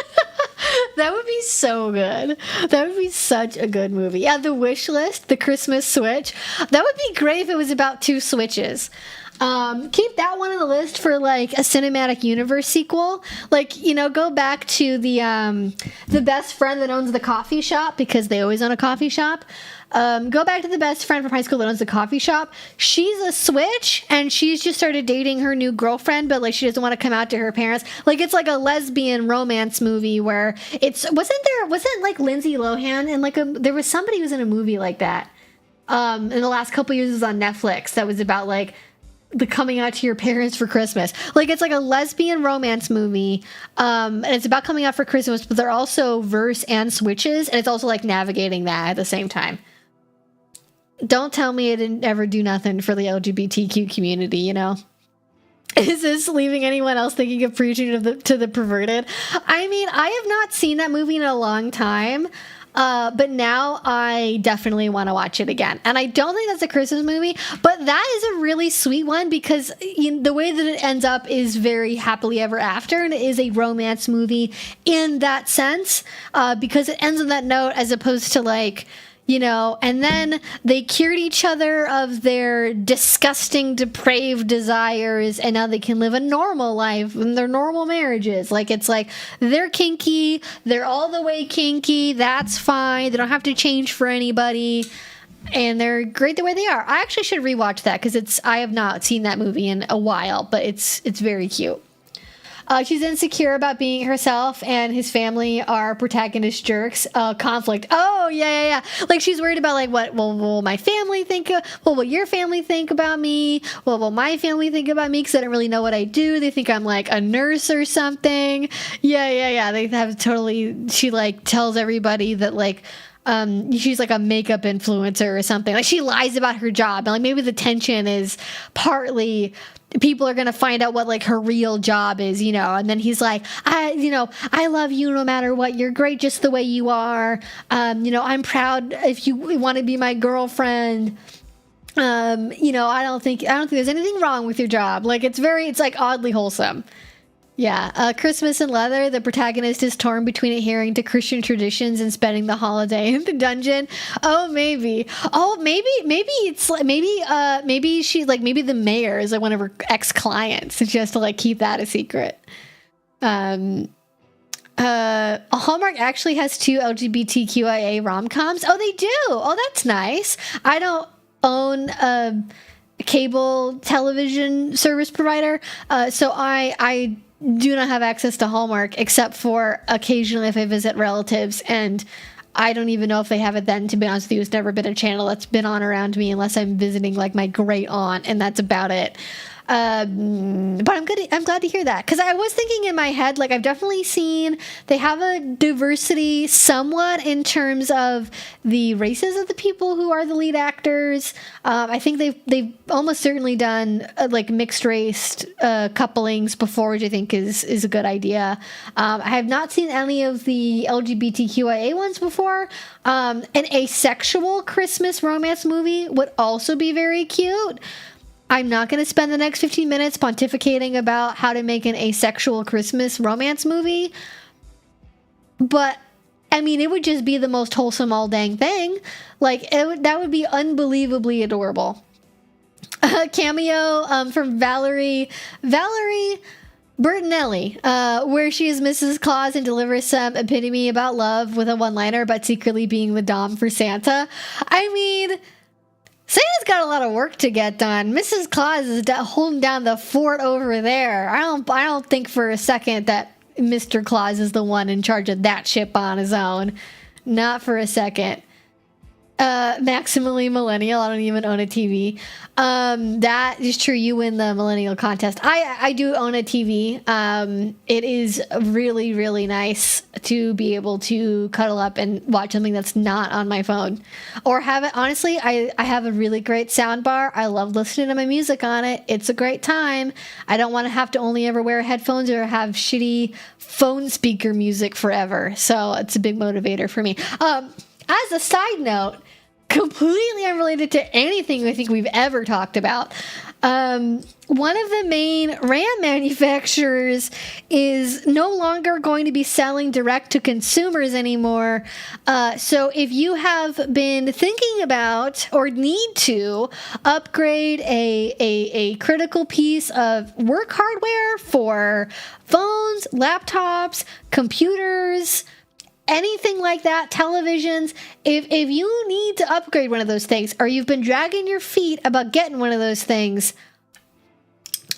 That would be so good. That would be such a good movie. Yeah, the wish list, the Christmas switch. That would be great if it was about 2 switches. Keep that one on the list for like a cinematic universe sequel. Like, you know, go back to the best friend that owns the coffee shop, because they always own a coffee shop. Go back to the best friend from high school that owns the coffee shop. She's a switch, and she's just started dating her new girlfriend, but like she doesn't want to come out to her parents. Like, it's like a lesbian romance movie where wasn't like Lindsay Lohan and like there was somebody who was in a movie like that. in the last couple years was on Netflix that was about like the coming out to your parents for Christmas. Like it's like a lesbian romance movie, and it's about coming out for Christmas, but they're also verse and switches, and it's also like navigating that at the same time. Don't tell me it didn't ever do nothing for the LGBTQ community, you know? Is this leaving anyone else thinking of preaching to the perverted? I mean, I have not seen that movie in a long time, but now I definitely want to watch it again. And I don't think that's a Christmas movie, but that is a really sweet one because the way that it ends up is very happily ever after, and it is a romance movie in that sense, because it ends on that note as opposed to like, you know, and then they cured each other of their disgusting, depraved desires, and now they can live a normal life in their normal marriages. Like, it's like, they're kinky, they're all the way kinky, that's fine, they don't have to change for anybody, and they're great the way they are. I actually should rewatch that, because I have not seen that movie in a while, but it's very cute. She's insecure about being herself, and his family are protagonist jerks. Conflict. Oh, yeah. Like, she's worried about, like, what will my family think of? What will your family think about me? What will my family think about me? Because I don't really know what I do. They think I'm, like, a nurse or something. Yeah. They have totally... She, like, tells everybody that, like... she's like a makeup influencer or something. Like, she lies about her job, and like maybe the tension is partly people are gonna find out what like her real job is, you know. And then he's like, I love you no matter what. You're great just the way you are. I'm proud if you want to be my girlfriend. I don't think there's anything wrong with your job. Like, it's like oddly wholesome. Yeah, Christmas in Leather, the protagonist is torn between adhering to Christian traditions and spending the holiday in the dungeon. Oh, maybe it's like, maybe she, like, maybe the mayor is like one of her ex-clients and she has to like keep that a secret. Hallmark actually has 2 LGBTQIA rom-coms. Oh, they do? Oh, that's nice. I don't own a cable television service provider, so I do not have access to Hallmark, except for occasionally if I visit relatives, and I don't even know if they have it then, to be honest with you. It's never been a channel that's been on around me unless I'm visiting like my great aunt, and that's about it. But I'm glad to hear that, because I was thinking in my head, like, I've definitely seen they have a diversity somewhat in terms of the races of the people who are the lead actors. I think they've almost certainly done like mixed race couplings before, which I think is a good idea. I have not seen any of the LGBTQIA ones before. An asexual Christmas romance movie would also be very cute. I'm not going to spend the next 15 minutes pontificating about how to make an asexual Christmas romance movie, but I mean, it would just be the most wholesome all dang thing. Like, that would be unbelievably adorable. A cameo from Valerie Bertinelli, where she is Mrs. Claus and delivers some epitome about love with a one-liner about secretly being the dom for Santa. I mean, Santa's got a lot of work to get done. Mrs. Claus is holding down the fort over there. I don't think for a second that Mr. Claus is the one in charge of that ship on his own. Not for a second. Maximally millennial. I don't even own a TV. That is true. You win the millennial contest. I do own a TV. It is really, really nice to be able to cuddle up and watch something that's not on my phone, or have it. Honestly, I have a really great sound bar. I love listening to my music on it. It's a great time. I don't want to have to only ever wear headphones or have shitty phone speaker music forever. So it's a big motivator for me. As a side note, completely unrelated to anything I think we've ever talked about, one of the main RAM manufacturers is no longer going to be selling direct to consumers anymore. So if you have been thinking about or need to upgrade a critical piece of work hardware for phones, laptops, computers, anything like that, televisions, if you need to upgrade one of those things, or you've been dragging your feet about getting one of those things,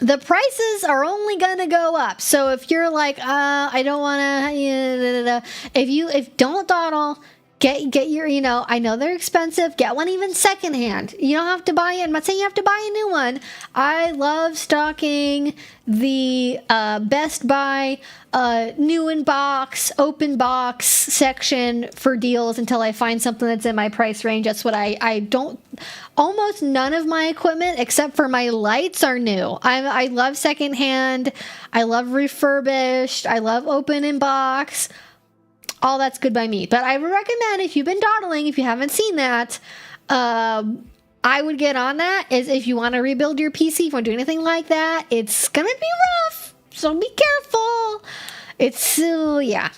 the prices are only going to go up. So if you're like, I don't want to, if don't dawdle, Get your, I know they're expensive. Get one even secondhand. You don't have to buy it. I'm not saying you have to buy a new one. I love stocking the Best Buy new in box, open box section for deals until I find something that's in my price range. That's what I don't. Almost none of my equipment, except for my lights, are new. I love secondhand. I love refurbished. I love open in box. All that's good by me. But I would recommend, if you've been dawdling, if you haven't seen that, I would get on that. Is if you want to rebuild your PC, if you want to do anything like that, it's going to be rough. So be careful. It's, yeah.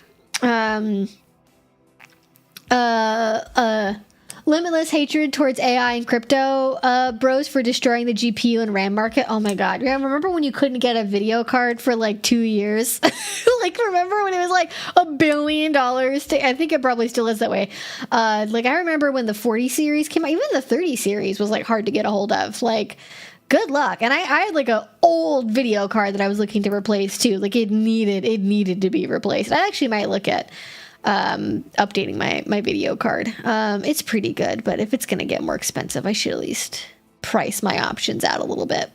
Limitless hatred towards AI and crypto bros for destroying the GPU and RAM market. Oh my god. Yeah, remember when you couldn't get a video card for like 2 years? Like, remember when it was like $1 billion? I think it probably still is that way. Like, I remember when the 40 series came out. Even the 30 series was like hard to get a hold of. Like, good luck. And I had like an old video card that I was looking to replace too. Like, it needed to be replaced. I actually might look at updating my video card. It's pretty good, but if it's gonna get more expensive, I should at least price my options out a little bit.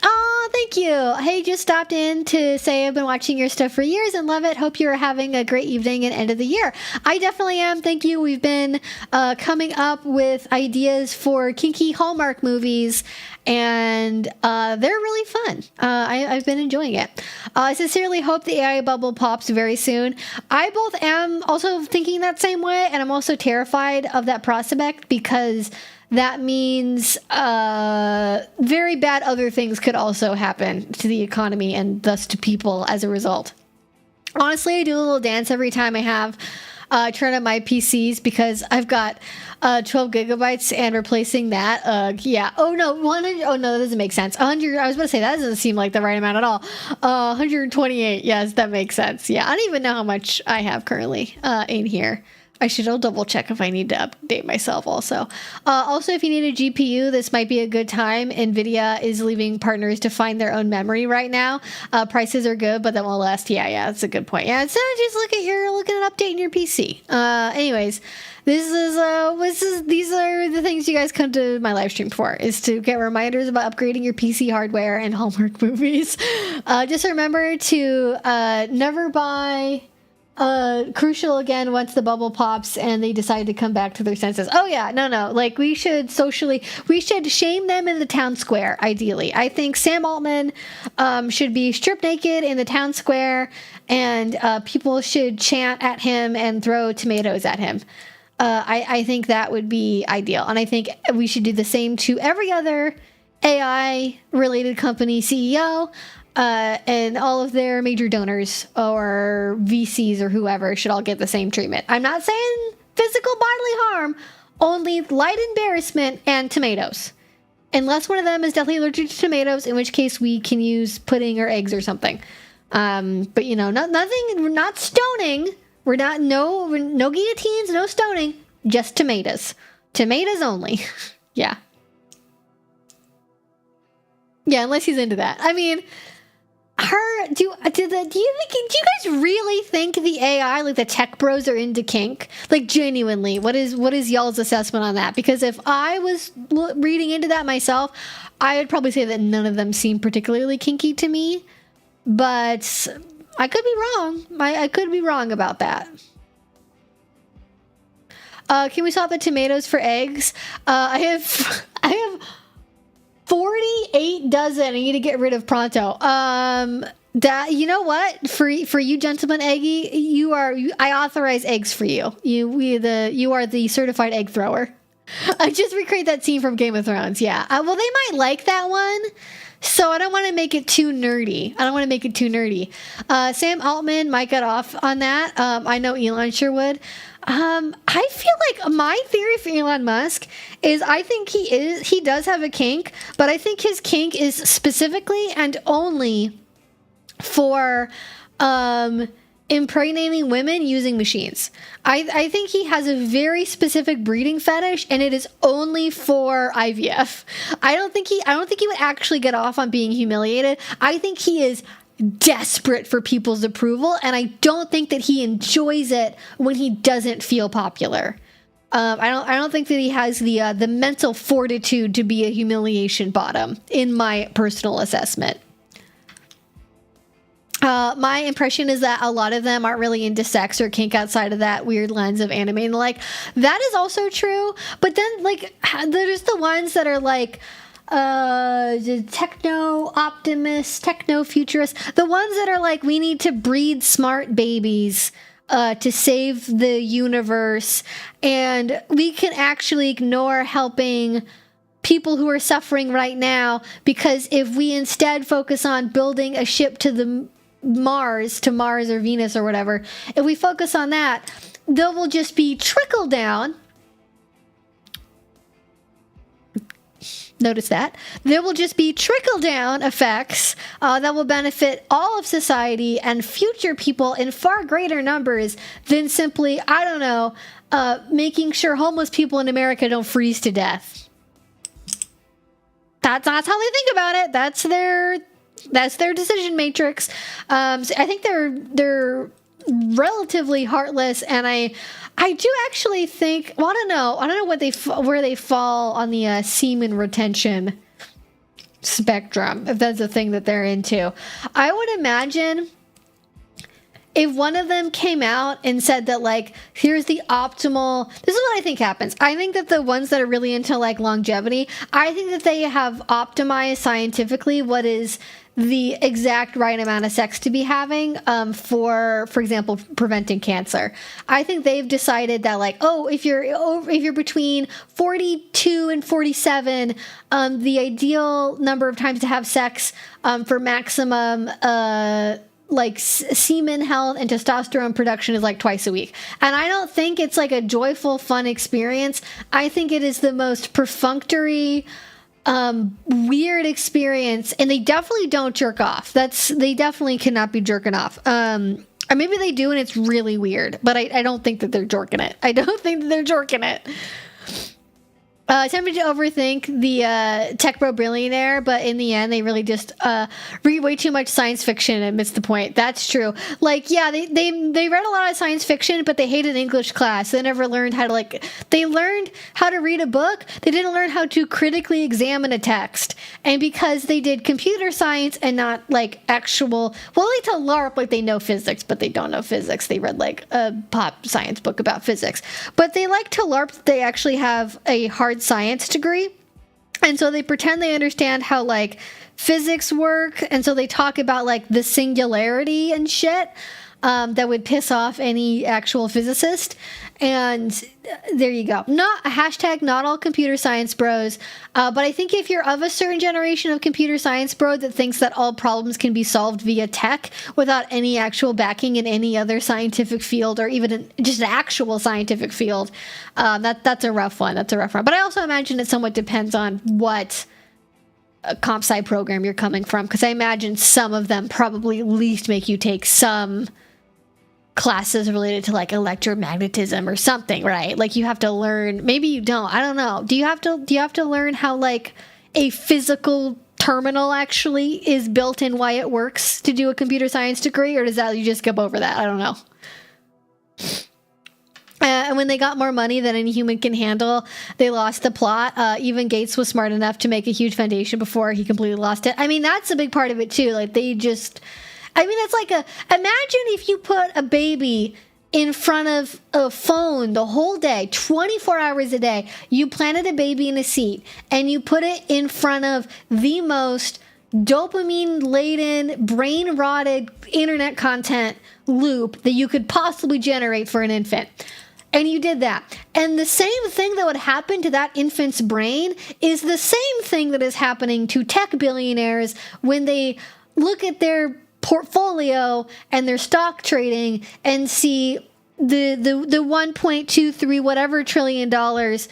Oh, thank you. Hey, just stopped in to say I've been watching your stuff for years and love it. Hope you're having a great evening and end of the year. I definitely am. Thank you. We've been coming up with ideas for kinky Hallmark movies, and they're really fun. I've been enjoying it. I sincerely hope the AI bubble pops very soon. I both am also thinking that same way, and I'm also terrified of that prospect because that means very bad other things could also happen to the economy and thus to people as a result. Honestly, I do a little dance every time I have turn up my PCs because I've got 12 gigabytes and replacing that. Yeah. Oh no, 100. Oh no, that doesn't make sense. 100. I was about to say that doesn't seem like the right amount at all. 128. Yes, that makes sense. Yeah, I don't even know how much I have currently in here. I should double check if I need to update myself also. Also, if you need a GPU, this might be a good time. NVIDIA is leaving partners to find their own memory right now. Prices are good, but that won't last. Yeah, that's a good point. Yeah, instead of just looking at updating your PC. Anyways, these are the things you guys come to my live stream for, is to get reminders about upgrading your PC hardware and Hallmark movies. Just remember to never buy Crucial again once the bubble pops and they decide to come back to their senses. Oh yeah, no. Like, we should shame them in the town square, ideally. I think Sam Altman should be stripped naked in the town square, and people should chant at him and throw tomatoes at him. I think that would be ideal. And I think we should do the same to every other AI-related company CEO. And all of their major donors or VCs or whoever should all get the same treatment. I'm not saying physical bodily harm, only light embarrassment and tomatoes. Unless one of them is deathly allergic to tomatoes, in which case we can use pudding or eggs or something. But nothing, we're not stoning. We're not, no guillotines, no stoning, just tomatoes. Tomatoes only. Yeah. Yeah, unless he's into that. I mean, do you guys really think the AI, like the tech bros, are into kink? Like, genuinely, what is y'all's assessment on that? Because if I was reading into that myself, I would probably say that none of them seem particularly kinky to me. But I could be wrong. I could be wrong about that. Can we swap the tomatoes for eggs? I have 48 dozen. I need to get rid of pronto. That, you know what? For you, gentlemen, Eggy, I authorize eggs for you. You are the certified egg thrower. I just recreate that scene from Game of Thrones. Yeah. Well, they might like that one, so I don't want to make it too nerdy. Sam Altman might get off on that. I know Elon sure would. I feel like my theory for Elon Musk is I think he does have a kink, but I think his kink is specifically and only for impregnating women using machines. I think he has a very specific breeding fetish, and it is only for IVF. I don't think he would actually get off on being humiliated. I think he is desperate for people's approval, and I don't think that he enjoys it when he doesn't feel popular. I don't think that he has the mental fortitude to be a humiliation bottom, in my personal assessment. My impression is that a lot of them aren't really into sex or kink outside of that weird lens of anime, and like that is also true. But then like there's the ones that are like the techno optimists, techno futurists, the ones that are like, we need to breed smart babies to save the universe, and we can actually ignore helping people who are suffering right now, because if we instead focus on building a ship to the Mars or Venus or whatever, if we focus on that, there will just be trickle down. Notice that. There will just be trickle-down effects that will benefit all of society and future people in far greater numbers than simply, I don't know, making sure homeless people in America don't freeze to death. That's how they think about it. That's their decision matrix. So I think they're relatively heartless, and I do actually think, well, I don't know where they fall on the semen retention spectrum, if that's a thing that they're into. I would imagine if one of them came out and said that, like, here's the optimal, this is what I think happens. I think that the ones that are really into like longevity, I think that they have optimized scientifically what is the exact right amount of sex to be having for example, preventing cancer. I think they've decided that, like, if you're between 42 and 47, the ideal number of times to have sex for maximum semen health and testosterone production is like twice a week. And I don't think it's like a joyful, fun experience. I think it is the most perfunctory, weird experience, and they definitely don't jerk off. They definitely cannot be jerking off. Or maybe they do, and it's really weird, but I don't think that they're jerking it. I tended to overthink the tech bro billionaire, but in the end, they really just read way too much science fiction and miss the point. That's true. Like, yeah, they read a lot of science fiction, but they hated English class. They never learned how to, they learned how to read a book. They didn't learn how to critically examine a text. And because they did computer science and not like actual, well, they tell LARP like they know physics, but they don't know physics. They read like a pop science book about physics. But they like to LARP that they actually have a hard science degree, and so they pretend they understand how like physics work, and so they talk about like the singularity and shit that would piss off any actual physicist. And there you go. Not all computer science bros, but I think if you're of a certain generation of computer science bro that thinks that all problems can be solved via tech without any actual backing in any other scientific field, or even just an actual scientific field, that's a rough one. But I also imagine it somewhat depends on what comp sci program you're coming from, because I imagine some of them probably at least make you take some classes related to like electromagnetism or something, right? Like you have to learn, maybe you don't, I don't know. Do you have to learn how like a physical terminal actually is built and why it works to do a computer science degree, or does that you just skip over that? I don't know. And when they got more money than any human can handle, they lost the plot. Even Gates was smart enough to make a huge foundation before he completely lost it. I mean, that's a big part of it too. Like they just, I mean, it's like imagine if you put a baby in front of a phone the whole day, 24 hours a day. You planted a baby in a seat and you put it in front of the most dopamine-laden, brain-rotted internet content loop that you could possibly generate for an infant. And you did that. And the same thing that would happen to that infant's brain is the same thing that is happening to tech billionaires when they look at their portfolio and their stock trading and see the 1.23 whatever trillion dollars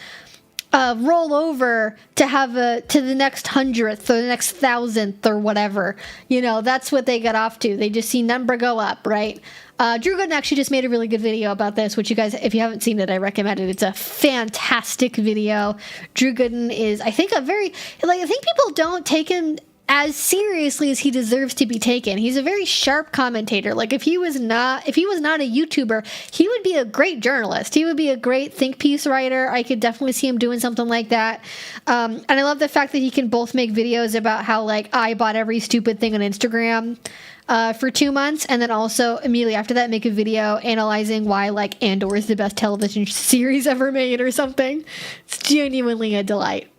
roll over to have to the next 100th or the next 1,000th or whatever. You know, that's what they got off to. They just see number go up, right? Drew Gooden actually just made a really good video about this, which you guys, if you haven't seen it, I recommend it. It's a fantastic video. Drew Gooden is, I think, I think people don't take him as seriously as he deserves to be taken. He's a very sharp commentator. Like if he was not a YouTuber, he would be a great journalist. He would be a great think piece writer. I could definitely see him doing something like that. And I love the fact that he can both make videos about how like I bought every stupid thing on Instagram for 2 months, and then also immediately after that make a video analyzing why like Andor is the best television series ever made or something. It's genuinely a delight.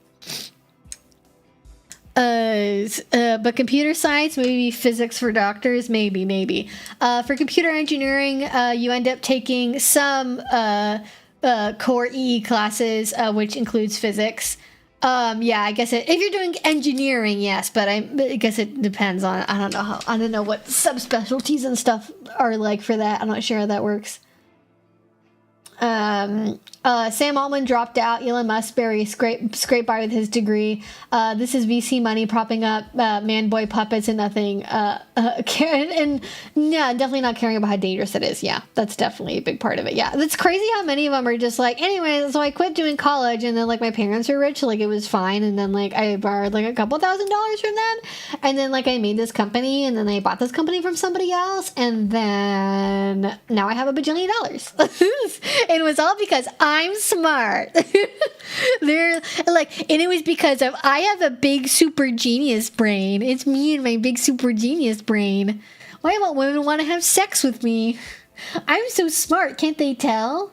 But computer science, maybe physics for doctors, maybe. For computer engineering, you end up taking some core EE classes, which includes physics. Yeah, I guess if you're doing engineering, yes, but I guess it depends on, I don't know what subspecialties and stuff are like for that. I'm not sure how that works. Sam Altman dropped out. Elon Musk very scraped by with his degree. This is VC money propping up man boy puppets and nothing. And yeah, definitely not caring about how dangerous it is. Yeah, that's definitely a big part of it. Yeah, it's crazy how many of them are just like, anyway, so I quit doing college, and then like my parents were rich, so like it was fine, and then like I borrowed like a couple $1,000s from them, and then like I made this company, and then I bought this company from somebody else, and then now I have $1 bajillion. It was all because I'm smart. They're like, and it was because of I have a big super genius brain. It's me and my big super genius brain. Why won't women want to have sex with me? I'm so smart, can't they tell?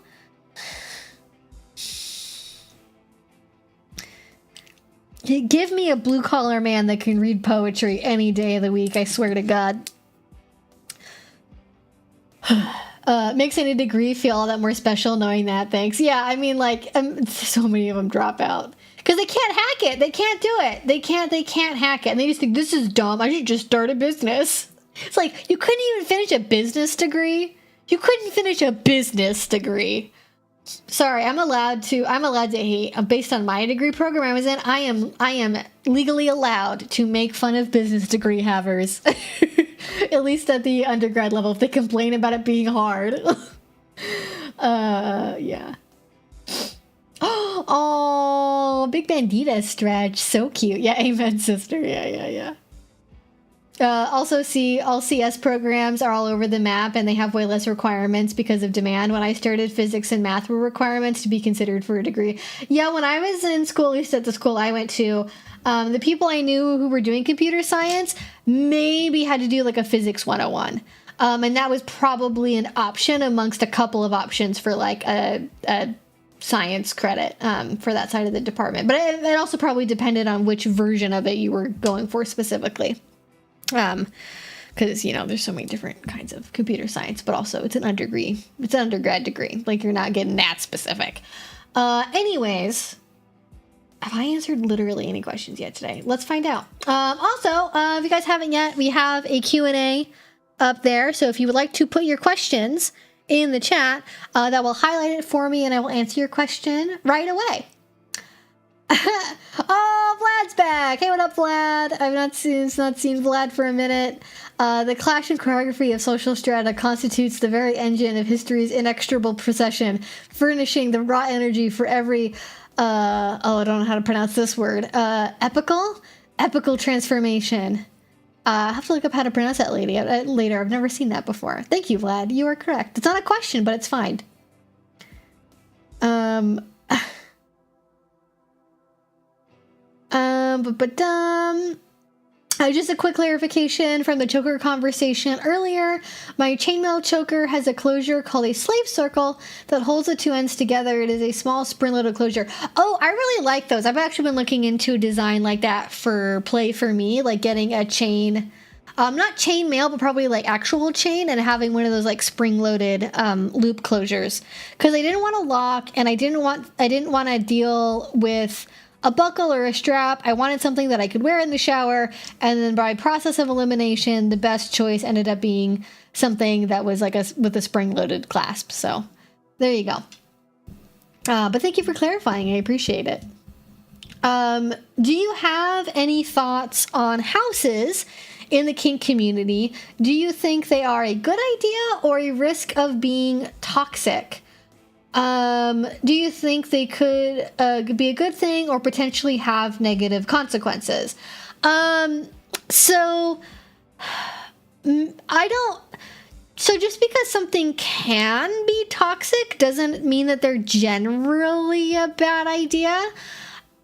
Give me a blue collar man that can read poetry any day of the week, I swear to God. Makes any degree feel all that more special knowing that, thanks. Yeah, I mean, like, so many of them drop out. Because they can't hack it. They can't do it. They can't hack it. And they just think, this is dumb. I should just start a business. It's like, you couldn't even finish a business degree? You couldn't finish a business degree. Sorry, I'm allowed to hate. Based on my degree program I was in, I am legally allowed to make fun of business degree havers. At least at the undergrad level, if they complain about it being hard. Yeah. Oh, Big Bandita stretch. So cute. Yeah, amen, sister. Yeah. Also, all CS programs are all over the map, and they have way less requirements because of demand. When I started, physics and math were requirements to be considered for a degree. Yeah, when I was in school, at least at the school I went to, the people I knew who were doing computer science maybe had to do like a physics 101. And that was probably an option amongst a couple of options for like a science credit for that side of the department. But it also probably depended on which version of it you were going for specifically. Because, you know, there's so many different kinds of computer science, but also it's an undergrad degree. Like, you're not getting that specific. Anyways, have I answered literally any questions yet today? Let's find out. Also, if you guys haven't yet, we have a Q&A up there. So if you would like to put your questions in the chat, that will highlight it for me and I will answer your question right away. Oh, Vlad's back. Hey, what up, Vlad? I've not seen Vlad for a minute. The clash and choreography of social strata constitutes the very engine of history's inexorable procession, furnishing the raw energy for every I don't know how to pronounce this word. Epical transformation. I have to look up how to pronounce that later. I've never seen that before. Thank you, Vlad. You are correct. It's not a question, but it's fine. Just a quick clarification from the choker conversation earlier. My chainmail choker has a closure called a slave circle that holds the two ends together. It is a small spring-loaded closure. Oh, I really like those. I've actually been looking into a design like that for play for me, like getting a chain, not chainmail, but probably like actual chain, and having one of those like spring-loaded loop closures. Because I didn't want to lock, and I didn't want to deal with a buckle or a strap. I wanted something that I could wear in the shower, and then by process of elimination, the best choice ended up being something that was like with a spring-loaded clasp. So there you go. But thank you for clarifying. I appreciate it. Do you have any thoughts on houses in the kink community? Do you think they are a good idea or a risk of being toxic? Do you think they could be a good thing or potentially have negative consequences? So so just because something can be toxic doesn't mean that they're generally a bad idea.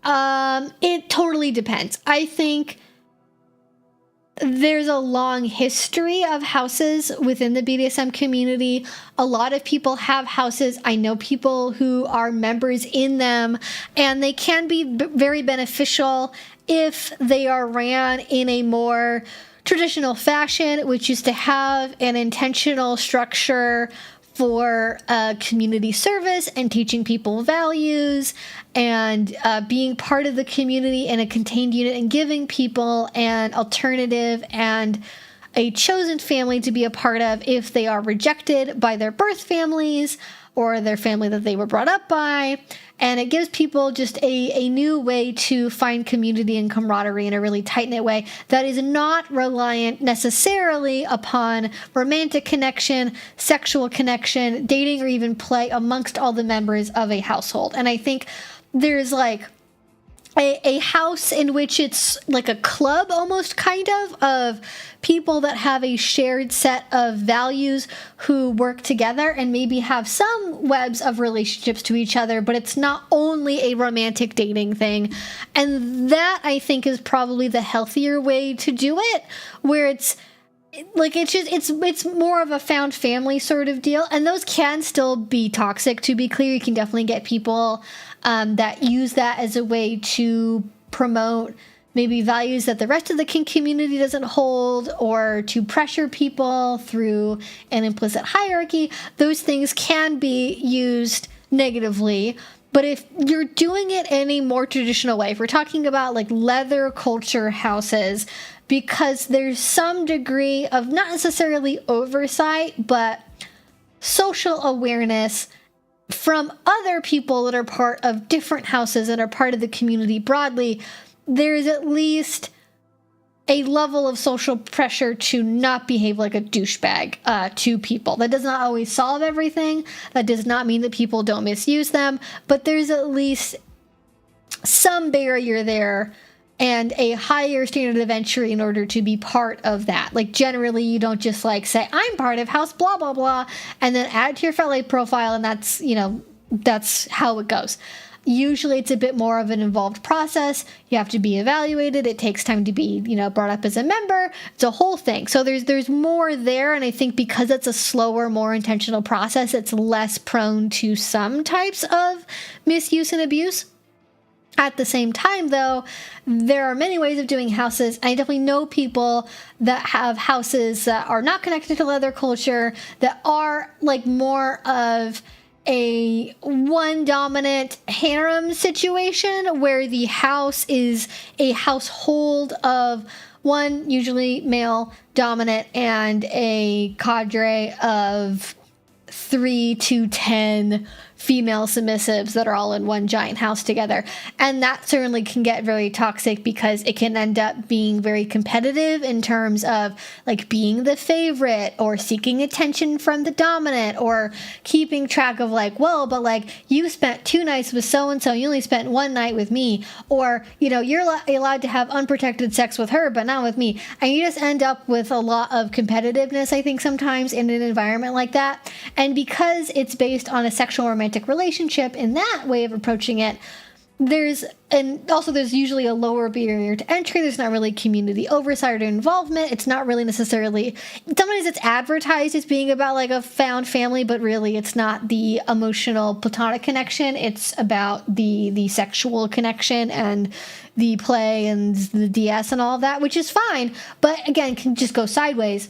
It totally depends. I think there's a long history of houses within the BDSM community. A lot of people have houses. I know people who are members in them, and they can be very beneficial if they are ran in a more traditional fashion, which used to have an intentional structure for community service and teaching people values and being part of the community in a contained unit and giving people an alternative and a chosen family to be a part of if they are rejected by their birth families or their family that they were brought up by. And it gives people just a new way to find community and camaraderie in a really tight-knit way that is not reliant necessarily upon romantic connection, sexual connection, dating, or even play amongst all the members of a household. And I think there's like a house in which it's like a club almost kind of people that have a shared set of values who work together and maybe have some webs of relationships to each other, but it's not only a romantic dating thing. And that, I think, is probably the healthier way to do it, where it's like it's more of a found family sort of deal. And those can still be toxic, to be clear. You can definitely get people that use that as a way to promote maybe values that the rest of the kink community doesn't hold, or to pressure people through an implicit hierarchy. Those things can be used negatively. But if you're doing it in a more traditional way, if we're talking about like leather culture houses, because there's some degree of not necessarily oversight, but social awareness from other people that are part of different houses and are part of the community broadly, there's at least a level of social pressure to not behave like a douchebag to people. That does not always solve everything. That does not mean that people don't misuse them, but there's at least some barrier there and a higher standard of entry in order to be part of that. Like, generally, you don't just like say, I'm part of house blah, blah, blah, and then add to your fellow profile, and that's, you know, that's how it goes. Usually it's a bit more of an involved process. You have to be evaluated. It takes time to be, you know, brought up as a member. It's a whole thing. So there's more there, and I think because it's a slower, more intentional process, it's less prone to some types of misuse and abuse. At the same time, though, there are many ways of doing houses. I definitely know people that have houses that are not connected to leather culture, that are like more of a one dominant harem situation where the house is a household of one, usually male dominant, and a cadre of 3 to 10 female submissives that are all in one giant house together. And that certainly can get very toxic because it can end up being very competitive in terms of like being the favorite or seeking attention from the dominant, or keeping track of like, well, but like you spent 2 nights with so-and-so, you only spent 1 night with me, or, you know, you're allowed to have unprotected sex with her, but not with me. And you just end up with a lot of competitiveness, I think, sometimes in an environment like that. And because it's based on a sexual romantic relationship in that way of approaching it, there's usually a lower barrier to entry. There's not really community oversight or involvement. It's not really necessarily, sometimes it's advertised as being about like a found family, but really it's not the emotional platonic connection. It's about the sexual connection and the play and the DS and all of that, which is fine, but again, can just go sideways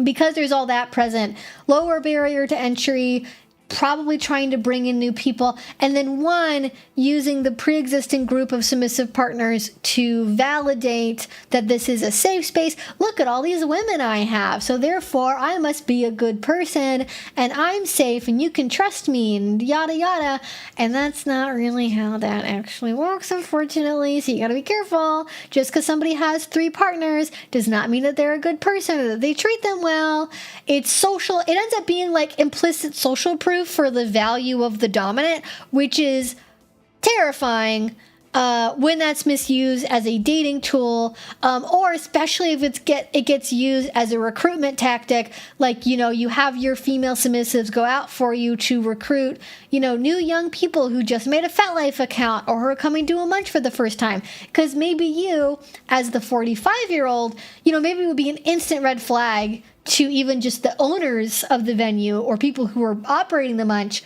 because there's all that present. Lower barrier to entry, probably trying to bring in new people, and then one, using the pre-existing group of submissive partners to validate that this is a safe space. Look at all these women I have, so therefore I must be a good person, and I'm safe, and you can trust me, and yada yada. And that's not really how that actually works, unfortunately, so you gotta be careful. Just because somebody has 3 partners does not mean that they're a good person or that they treat them well. It's social, it ends up being like implicit social proof for the value of the dominant, which is terrifying when that's misused as a dating tool, or especially if it gets used as a recruitment tactic, like, you have your female submissives go out for you to recruit, new young people who just made a FetLife account or who are coming to a munch for the first time. Because maybe you, as the 45-year-old, maybe it would be an instant red flag to even just the owners of the venue or people who are operating the munch,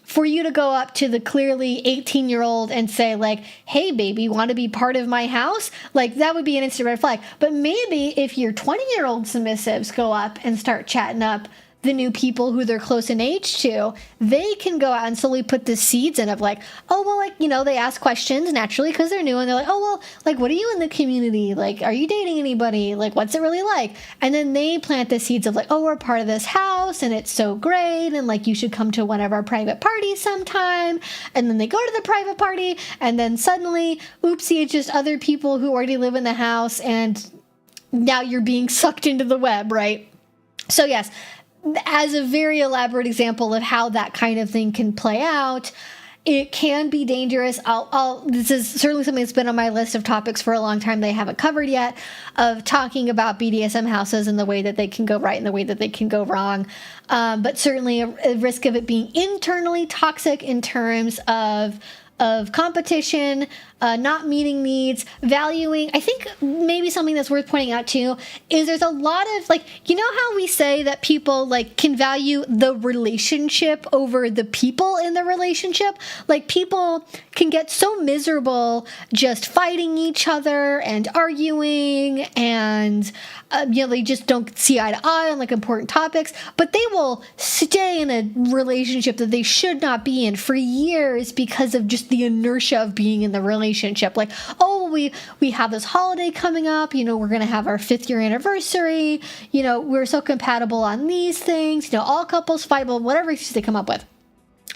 for you to go up to the clearly 18-year-old and say, like, hey, baby, want to be part of my house? Like, that would be an instant red flag. But maybe if your 20-year-old submissives go up and start chatting up the new people who they're close in age to, they can go out and slowly put the seeds in of like, oh, well, like, they ask questions naturally because they're new, and they're like, oh, well, like, what are you in the community? Like, are you dating anybody? Like, what's it really like? And then they plant the seeds of like, oh, we're part of this house and it's so great, and like, you should come to one of our private parties sometime. And then they go to the private party, and then suddenly, oopsie, it's just other people who already live in the house, and now you're being sucked into the web, right? So yes, as a very elaborate example of how that kind of thing can play out, it can be dangerous. This is certainly something that's been on my list of topics for a long time they haven't covered yet, of talking about BDSM houses and the way that they can go right and the way that they can go wrong. But certainly a risk of it being internally toxic in terms of competition, not meeting needs, valuing. I think maybe something that's worth pointing out too is there's a lot of, like, how we say that people like can value the relationship over the people in the relationship? Like, people can get so miserable just fighting each other and arguing, and they just don't see eye to eye on like important topics, but they will stay in a relationship that they should not be in for years because of just the inertia of being in the relationship. Like, oh, we have this holiday coming up, we're going to have our 5th year anniversary, we're so compatible on these things, all couples fight, but whatever excuse they come up with.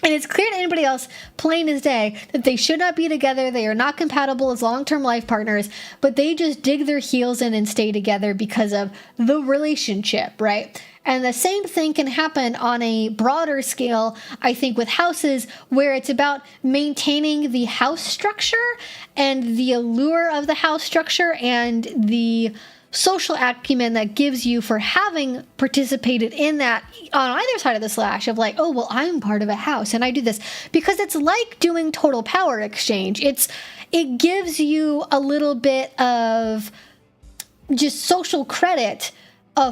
And it's clear to anybody else, plain as day, that they should not be together. They are not compatible as long-term life partners, but they just dig their heels in and stay together because of the relationship, right? And the same thing can happen on a broader scale, I think, with houses, where it's about maintaining the house structure and the allure of the house structure and the social acumen that gives you for having participated in that on either side of the slash of like, oh, well, I'm part of a house and I do this, because it's like doing total power exchange. It gives you a little bit of just social credit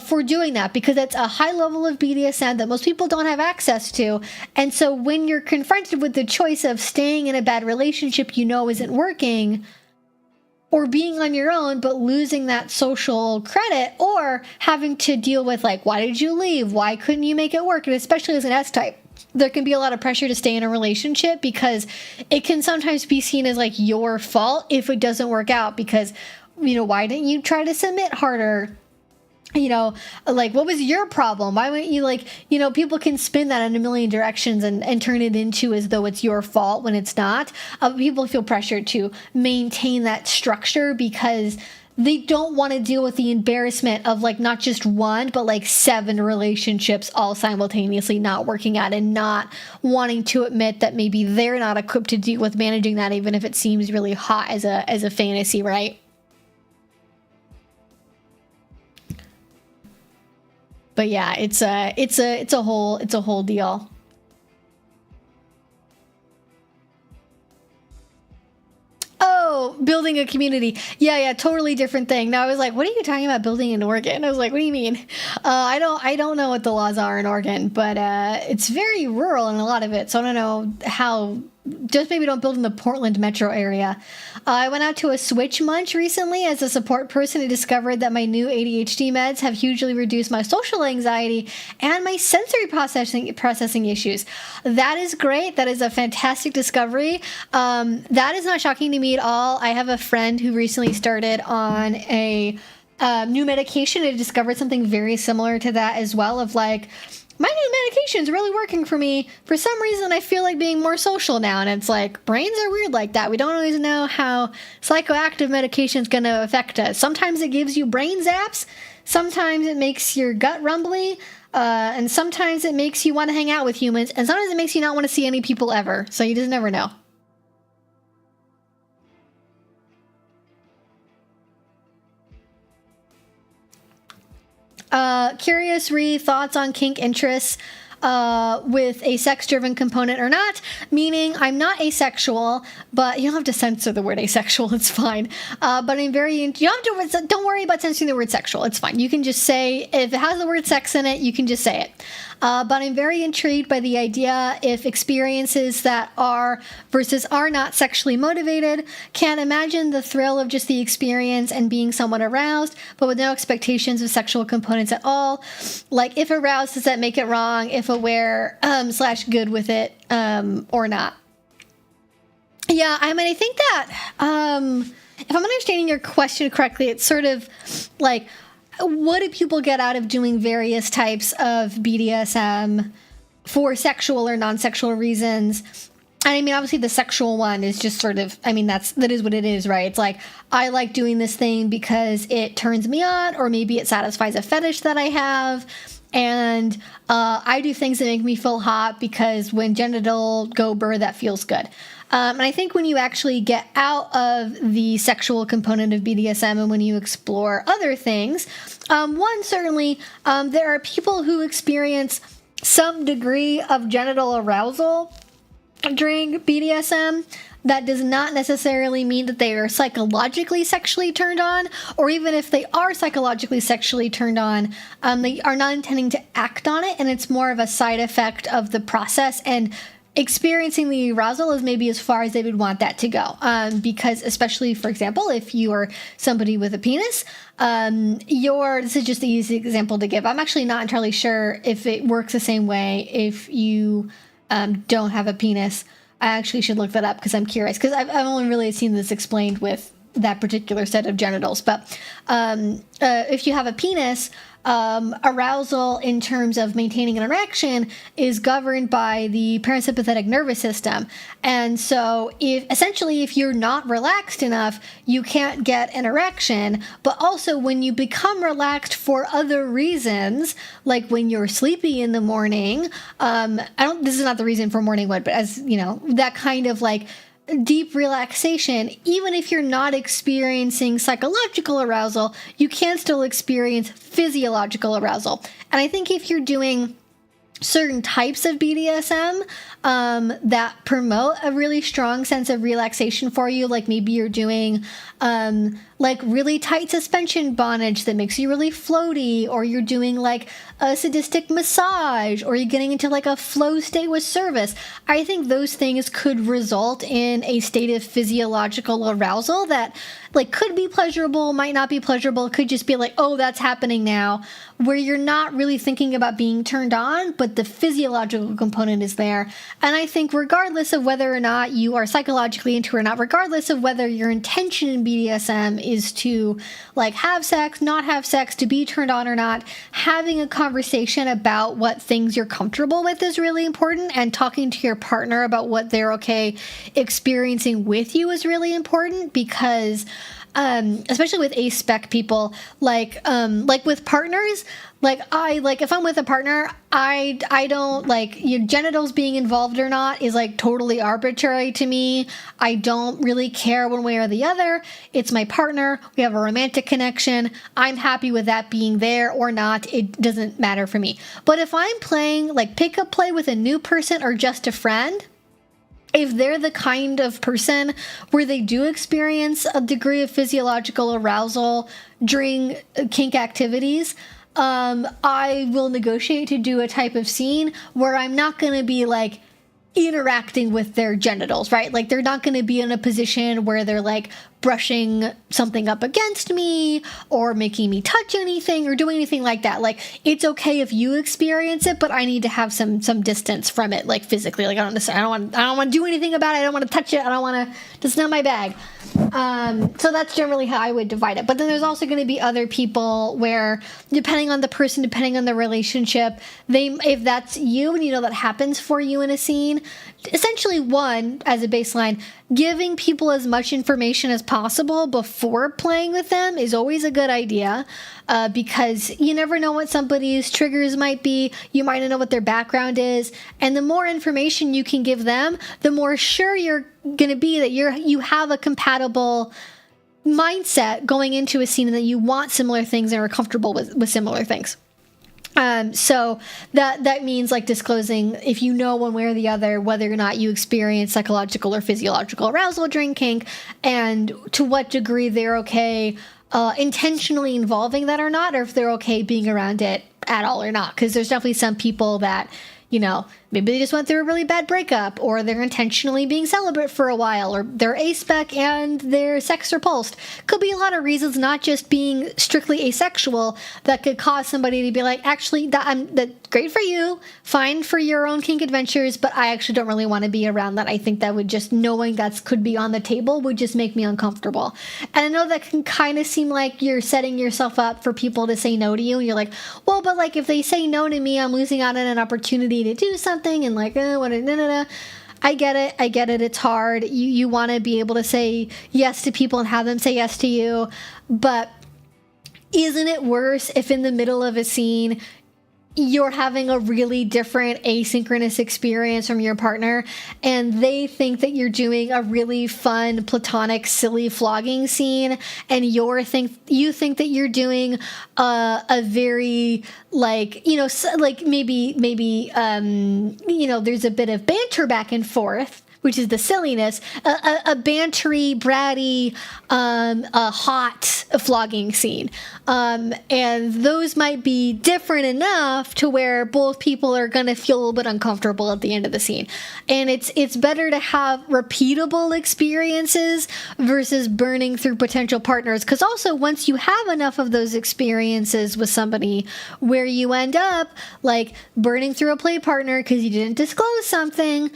for doing that, because it's a high level of BDSM that most people don't have access to. And so when you're confronted with the choice of staying in a bad relationship isn't working, or being on your own but losing that social credit, or having to deal with like, why did you leave? Why couldn't you make it work? And especially as an S-type, there can be a lot of pressure to stay in a relationship because it can sometimes be seen as like your fault if it doesn't work out, because, why didn't you try to submit harder? Like, what was your problem? Why wouldn't you, people can spin that in a million directions and turn it into as though it's your fault when it's not. People feel pressured to maintain that structure because they don't want to deal with the embarrassment of like not just one, but like 7 relationships all simultaneously not working out, and not wanting to admit that maybe they're not equipped to deal with managing that, even if it seems really hot as a fantasy, right? But yeah, it's a whole deal. Oh, building a community. Yeah, totally different thing. Now I was like, what are you talking about building in Oregon? I was like, what do you mean? I don't know what the laws are in Oregon, but it's very rural in a lot of it. So I don't know how. Just maybe don't build in the Portland metro area. I went out to a switch munch recently as a support person and discovered that my new ADHD meds have hugely reduced my social anxiety and my sensory processing issues. That is great. That is a fantastic discovery. That is not shocking to me at all. I have a friend who recently started on a new medication and discovered something very similar to that as well, of like, my new medication's really working for me. For some reason, I feel like being more social now. And it's like, brains are weird like that. We don't always know how psychoactive medication's going to affect us. Sometimes it gives you brain zaps. Sometimes it makes your gut rumbly. And sometimes it makes you want to hang out with humans. And sometimes it makes you not want to see any people ever. So you just never know. Curious re thoughts on kink interests with a sex-driven component or not, meaning I'm not asexual, but you don't have to censor the word asexual, it's fine. But I'm don't worry about censoring the word sexual, it's fine. You can just say, if it has the word sex in it, you can just say it. But I'm very intrigued by the idea if experiences that are versus are not sexually motivated. Can't imagine the thrill of just the experience and being somewhat aroused, but with no expectations of sexual components at all. Like, if aroused, does that make it wrong? If aware / good with it or not? Yeah, I mean, I think that if I'm understanding your question correctly, it's sort of like, what do people get out of doing various types of BDSM for sexual or non-sexual reasons? And I mean, obviously the sexual one is just sort of, I mean, that is what it is, right? It's like, I like doing this thing because it turns me on, or maybe it satisfies a fetish that I have. And I do things that make me feel hot because when genital go burr, that feels good. And I think when you actually get out of the sexual component of BDSM and when you explore other things, certainly there are people who experience some degree of genital arousal during BDSM. That does not necessarily mean that they are psychologically sexually turned on, or even if they are psychologically sexually turned on, they are not intending to act on it, and it's more of a side effect of the process, and experiencing the arousal is maybe as far as they would want that to go. Because especially, for example, if you are somebody with a penis, this is just the easy example to give. I'm actually not entirely sure if it works the same way if you don't have a penis. I actually should look that up because I'm curious, because I've only really seen this explained with that particular set of genitals. But if you have a penis, arousal in terms of maintaining an erection is governed by the parasympathetic nervous system. And so if you're not relaxed enough, you can't get an erection. But also when you become relaxed for other reasons, like when you're sleepy in the morning, this is not the reason for morning wood, but as you know, that kind of like deep relaxation, even if you're not experiencing psychological arousal, you can still experience physiological arousal. And I think if you're doing certain types of BDSM that promote a really strong sense of relaxation for you, like maybe you're doing like really tight suspension bondage that makes you really floaty, or you're doing like a sadistic massage, or you're getting into like a flow state with service, I think those things could result in a state of physiological arousal that like could be pleasurable, might not be pleasurable, could just be like, oh, that's happening now, where you're not really thinking about being turned on, but the physiological component is there. And I think regardless of whether or not you are psychologically into it or not, regardless of whether your intention in BDSM is to like have sex, not have sex, to be turned on or not, having a conversation about what things you're comfortable with is really important, and talking to your partner about what they're okay experiencing with you is really important, because especially with aspec people, like with partners, if I'm with a partner, I don't like your genitals being involved or not is like totally arbitrary to me. I don't really care one way or the other. It's my partner. We have a romantic connection. I'm happy with that being there or not. It doesn't matter for me. But if I'm playing like pickup play with a new person or just a friend, if they're the kind of person where they do experience a degree of physiological arousal during kink activities, I will negotiate to do a type of scene where I'm not going to be like interacting with their genitals, right? Like they're not going to be in a position where they're like brushing something up against me or making me touch anything or doing anything like that. Like it's okay if you experience it, but I need to have some distance from it, like physically. Like I don't want to do anything about it. I don't want to touch it. I don't want to. That's not my bag. So that's generally how I would divide it. But then there's also going to be other people where, depending on the person, depending on the relationship, if that's you and you know that happens for you in a scene, essentially one, as a baseline, giving people as much information as possible before playing with them is always a good idea, because you never know what somebody's triggers might be. You might not know what their background is, and the more information you can give them, the more sure you're going to be that you have a compatible mindset going into a scene and that you want similar things and are comfortable with similar things. So that means like disclosing if you know one way or the other whether or not you experience psychological or physiological arousal during kink, and to what degree they're okay intentionally involving that or not, or if they're okay being around it at all or not. Because there's definitely some people that, you know, maybe they just went through a really bad breakup, or they're intentionally being celibate for a while, or they're aspec and they're sex repulsed. Could be a lot of reasons, not just being strictly asexual, that could cause somebody to be like, actually, that's great for you, fine for your own kink adventures, but I actually don't really want to be around that. I think that would just, knowing that could be on the table would just make me uncomfortable. And I know that can kind of seem like you're setting yourself up for people to say no to you, and you're like, well, but like if they say no to me, I'm losing out on an opportunity to do something, and like, I get it, it's hard. You want to be able to say yes to people and have them say yes to you, but isn't it worse if in the middle of a scene you're having a really different asynchronous experience from your partner, and they think that you're doing a really fun, platonic, silly flogging scene, and you think that you're doing a very, like, you know, like maybe you know, there's a bit of banter back and forth, which is the silliness, a bantery, bratty, a hot flogging scene. And those might be different enough to where both people are going to feel a little bit uncomfortable at the end of the scene. And it's better to have repeatable experiences versus burning through potential partners. Because also, once you have enough of those experiences with somebody where you end up like burning through a play partner because you didn't disclose something,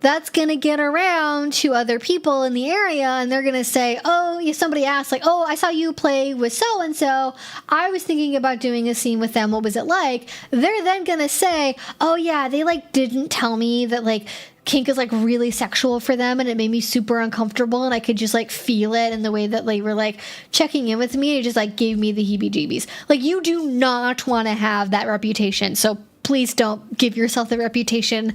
that's going to get around to other people in the area, and they're going to say, oh, if somebody asks, like, oh, I saw you play with so-and-so. I was thinking about doing a scene with them. What was it like? They're then going to say, oh, yeah, they, like, didn't tell me that, like, kink is, like, really sexual for them, and it made me super uncomfortable, and I could just, like, feel it in the way that they were, like, checking in with me. It just, like, gave me the heebie-jeebies. Like, you do not want to have that reputation, so please don't give yourself the reputation.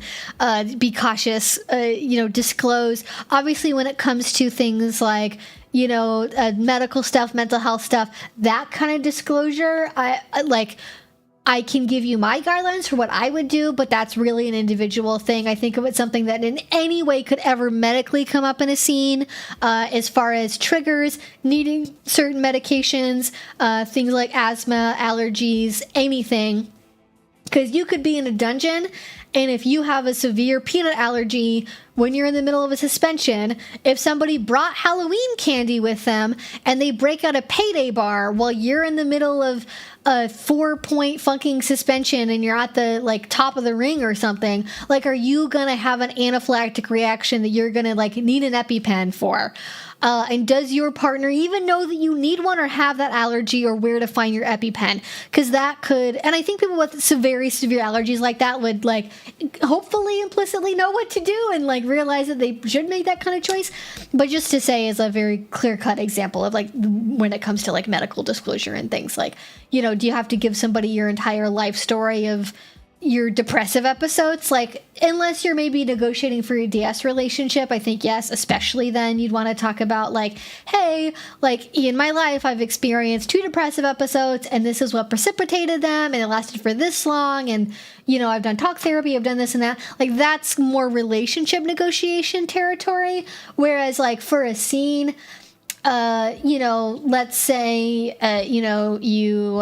Be cautious, disclose. Obviously, when it comes to things like, medical stuff, mental health stuff, that kind of disclosure, I can give you my guidelines for what I would do, but that's really an individual thing. I think of it something that in any way could ever medically come up in a scene, as far as triggers, needing certain medications, things like asthma, allergies, anything. Because you could be in a dungeon, and if you have a severe peanut allergy when you're in the middle of a suspension, if somebody brought Halloween candy with them and they break out a payday bar while you're in the middle of a 4-point fucking suspension and you're at the top of the ring or something, are you gonna have an anaphylactic reaction that you're gonna need an EpiPen for? And does your partner even know that you need one or have that allergy or where to find your EpiPen? Because that could, and I think people with very severe allergies like that would hopefully implicitly know what to do and realize that they should make that kind of choice. But just to say is a very clear-cut example of when it comes to medical disclosure and things do you have to give somebody your entire life story of your depressive episodes? Unless you're maybe negotiating for your DS relationship, I think yes, especially then you'd want to talk about hey, in my life I've experienced 2 depressive episodes and this is what precipitated them and it lasted for this long, and I've done talk therapy, I've done this and that. That's more relationship negotiation territory. Whereas for a scene, let's say you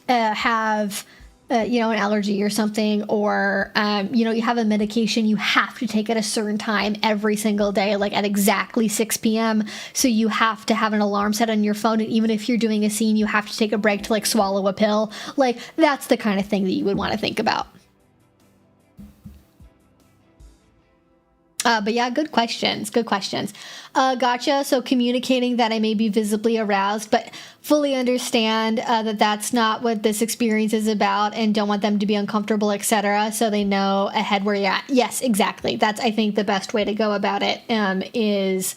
have an allergy or something, or, you have a medication you have to take at a certain time every single day, at exactly 6 p.m. So you have to have an alarm set on your phone. And even if you're doing a scene, you have to take a break to swallow a pill. That's the kind of thing that you would want to think about. But yeah, good questions. Gotcha. So communicating that I may be visibly aroused, but fully understand that that's not what this experience is about and don't want them to be uncomfortable, etc. So they know ahead where you're at. Yes, exactly. That's, I think, the best way to go about it, is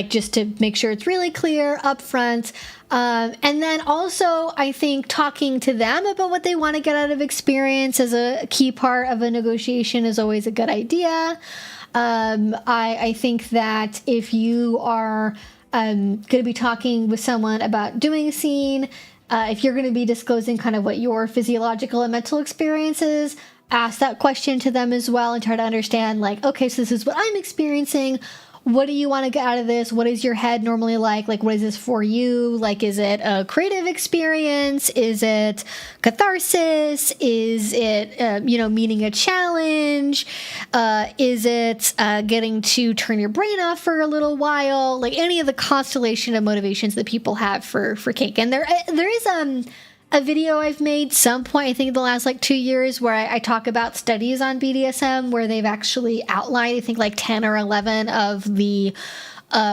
just to make sure it's really clear up front. And then also, I think talking to them about what they want to get out of experience as a key part of a negotiation is always a good idea. I think that if you are going to be talking with someone about doing a scene, If you're going to be disclosing kind of what your physiological and mental experience is, ask that question to them as well and try to understand, like, okay, so this is what I'm experiencing. What do you want to get out of this? What is your head normally like? Like, what is this for you? Like, is it a creative experience? Is it catharsis? Is it, meeting a challenge? Is it getting to turn your brain off for a little while? Like, any of the constellation of motivations that people have for kink. And there is a video I've made some point, I think in the last 2 years, where I talk about studies on BDSM where they've actually outlined, I think 10 or 11 of the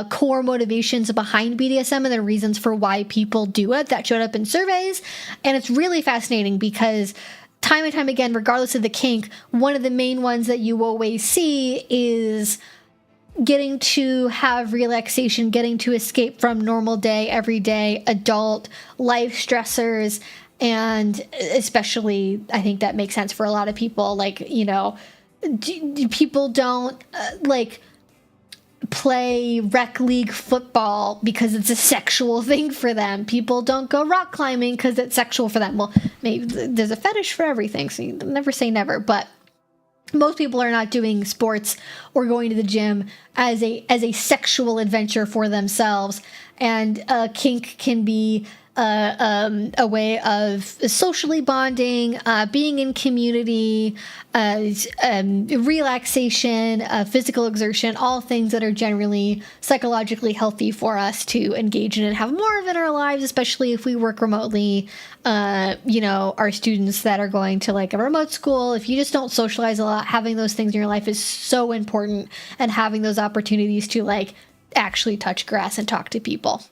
core motivations behind BDSM and the reasons for why people do it that showed up in surveys. And it's really fascinating because time and time again, regardless of the kink, one of the main ones that you always see is getting to have relaxation, getting to escape from normal day, everyday adult life stressors. And especially, I think that makes sense for a lot of people. People don't play rec league football because it's a sexual thing for them. People don't go rock climbing because it's sexual for them. Well, maybe there's a fetish for everything, so you never say never, but most people are not doing sports or going to the gym as a sexual adventure for themselves. And kink can be a way of socially bonding, being in community, relaxation, physical exertion, all things that are generally psychologically healthy for us to engage in and have more of in our lives, especially if we work remotely. Our students that are going to a remote school, if you just don't socialize a lot, having those things in your life is so important, and having those opportunities to actually touch grass and talk to people.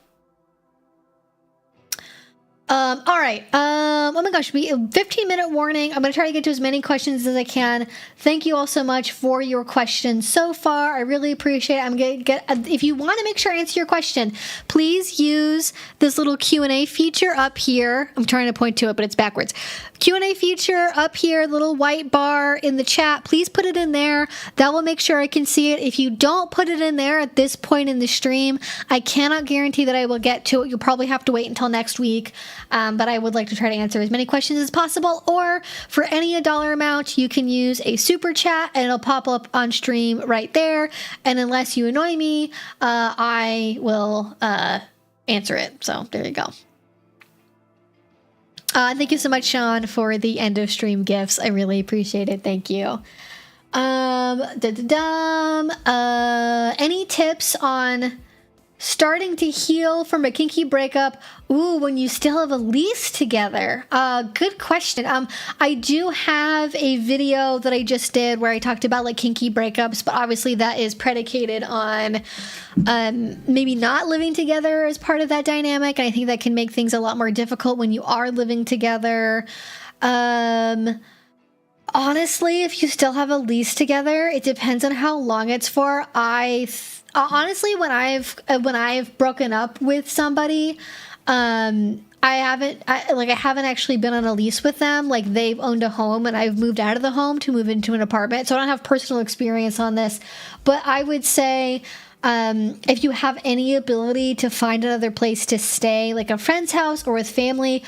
All right. Oh my gosh, 15-minute warning. I'm going to try to get to as many questions as I can. Thank you all so much for your questions so far. I really appreciate it. I'm going to get, if you want to make sure I answer your question, please use this little Q&A feature up here. I'm trying to point to it, but it's backwards. Q&A feature up here, little white bar in the chat. Please put it in there. That will make sure I can see it. If you don't put it in there at this point in the stream, I cannot guarantee that I will get to it. You'll probably have to wait until next week. But I would like to try to answer as many questions as possible. Or for any dollar amount, you can use a super chat and it'll pop up on stream right there. And unless you annoy me, I will answer it. So there you go. Thank you so much, Sean, for the end of stream gifts. I really appreciate it. Thank you. Any tips on starting to heal from a kinky breakup? Ooh, when you still have a lease together. Good question. I do have a video that I just did where I talked about kinky breakups, but obviously that is predicated on maybe not living together as part of that dynamic. And I think that can make things a lot more difficult when you are living together. Honestly, if you still have a lease together, it depends on how long it's for. Honestly, when I've broken up with somebody, I haven't actually been on a lease with them. They've owned a home and I've moved out of the home to move into an apartment. So I don't have personal experience on this, but I would say, if you have any ability to find another place to stay, like a friend's house or with family,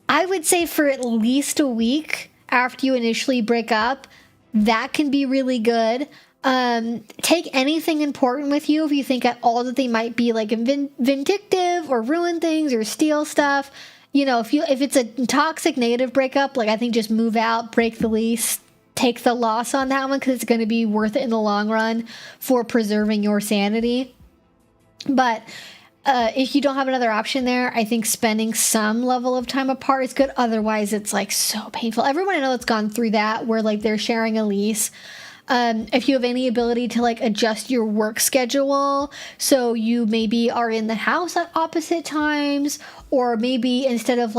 I would say for at least a week after you initially break up, that can be really good. Take anything important with you if you think at all that they might be vindictive or ruin things or steal stuff. If it's a toxic negative breakup, I think just move out, break the lease, take the loss on that one because it's going to be worth it in the long run for preserving your sanity. But if you don't have another option there, I think spending some level of time apart is good. Otherwise, it's so painful. Everyone I know that's gone through that where they're sharing a lease. If you have any ability to adjust your work schedule, so you maybe are in the house at opposite times, or maybe instead of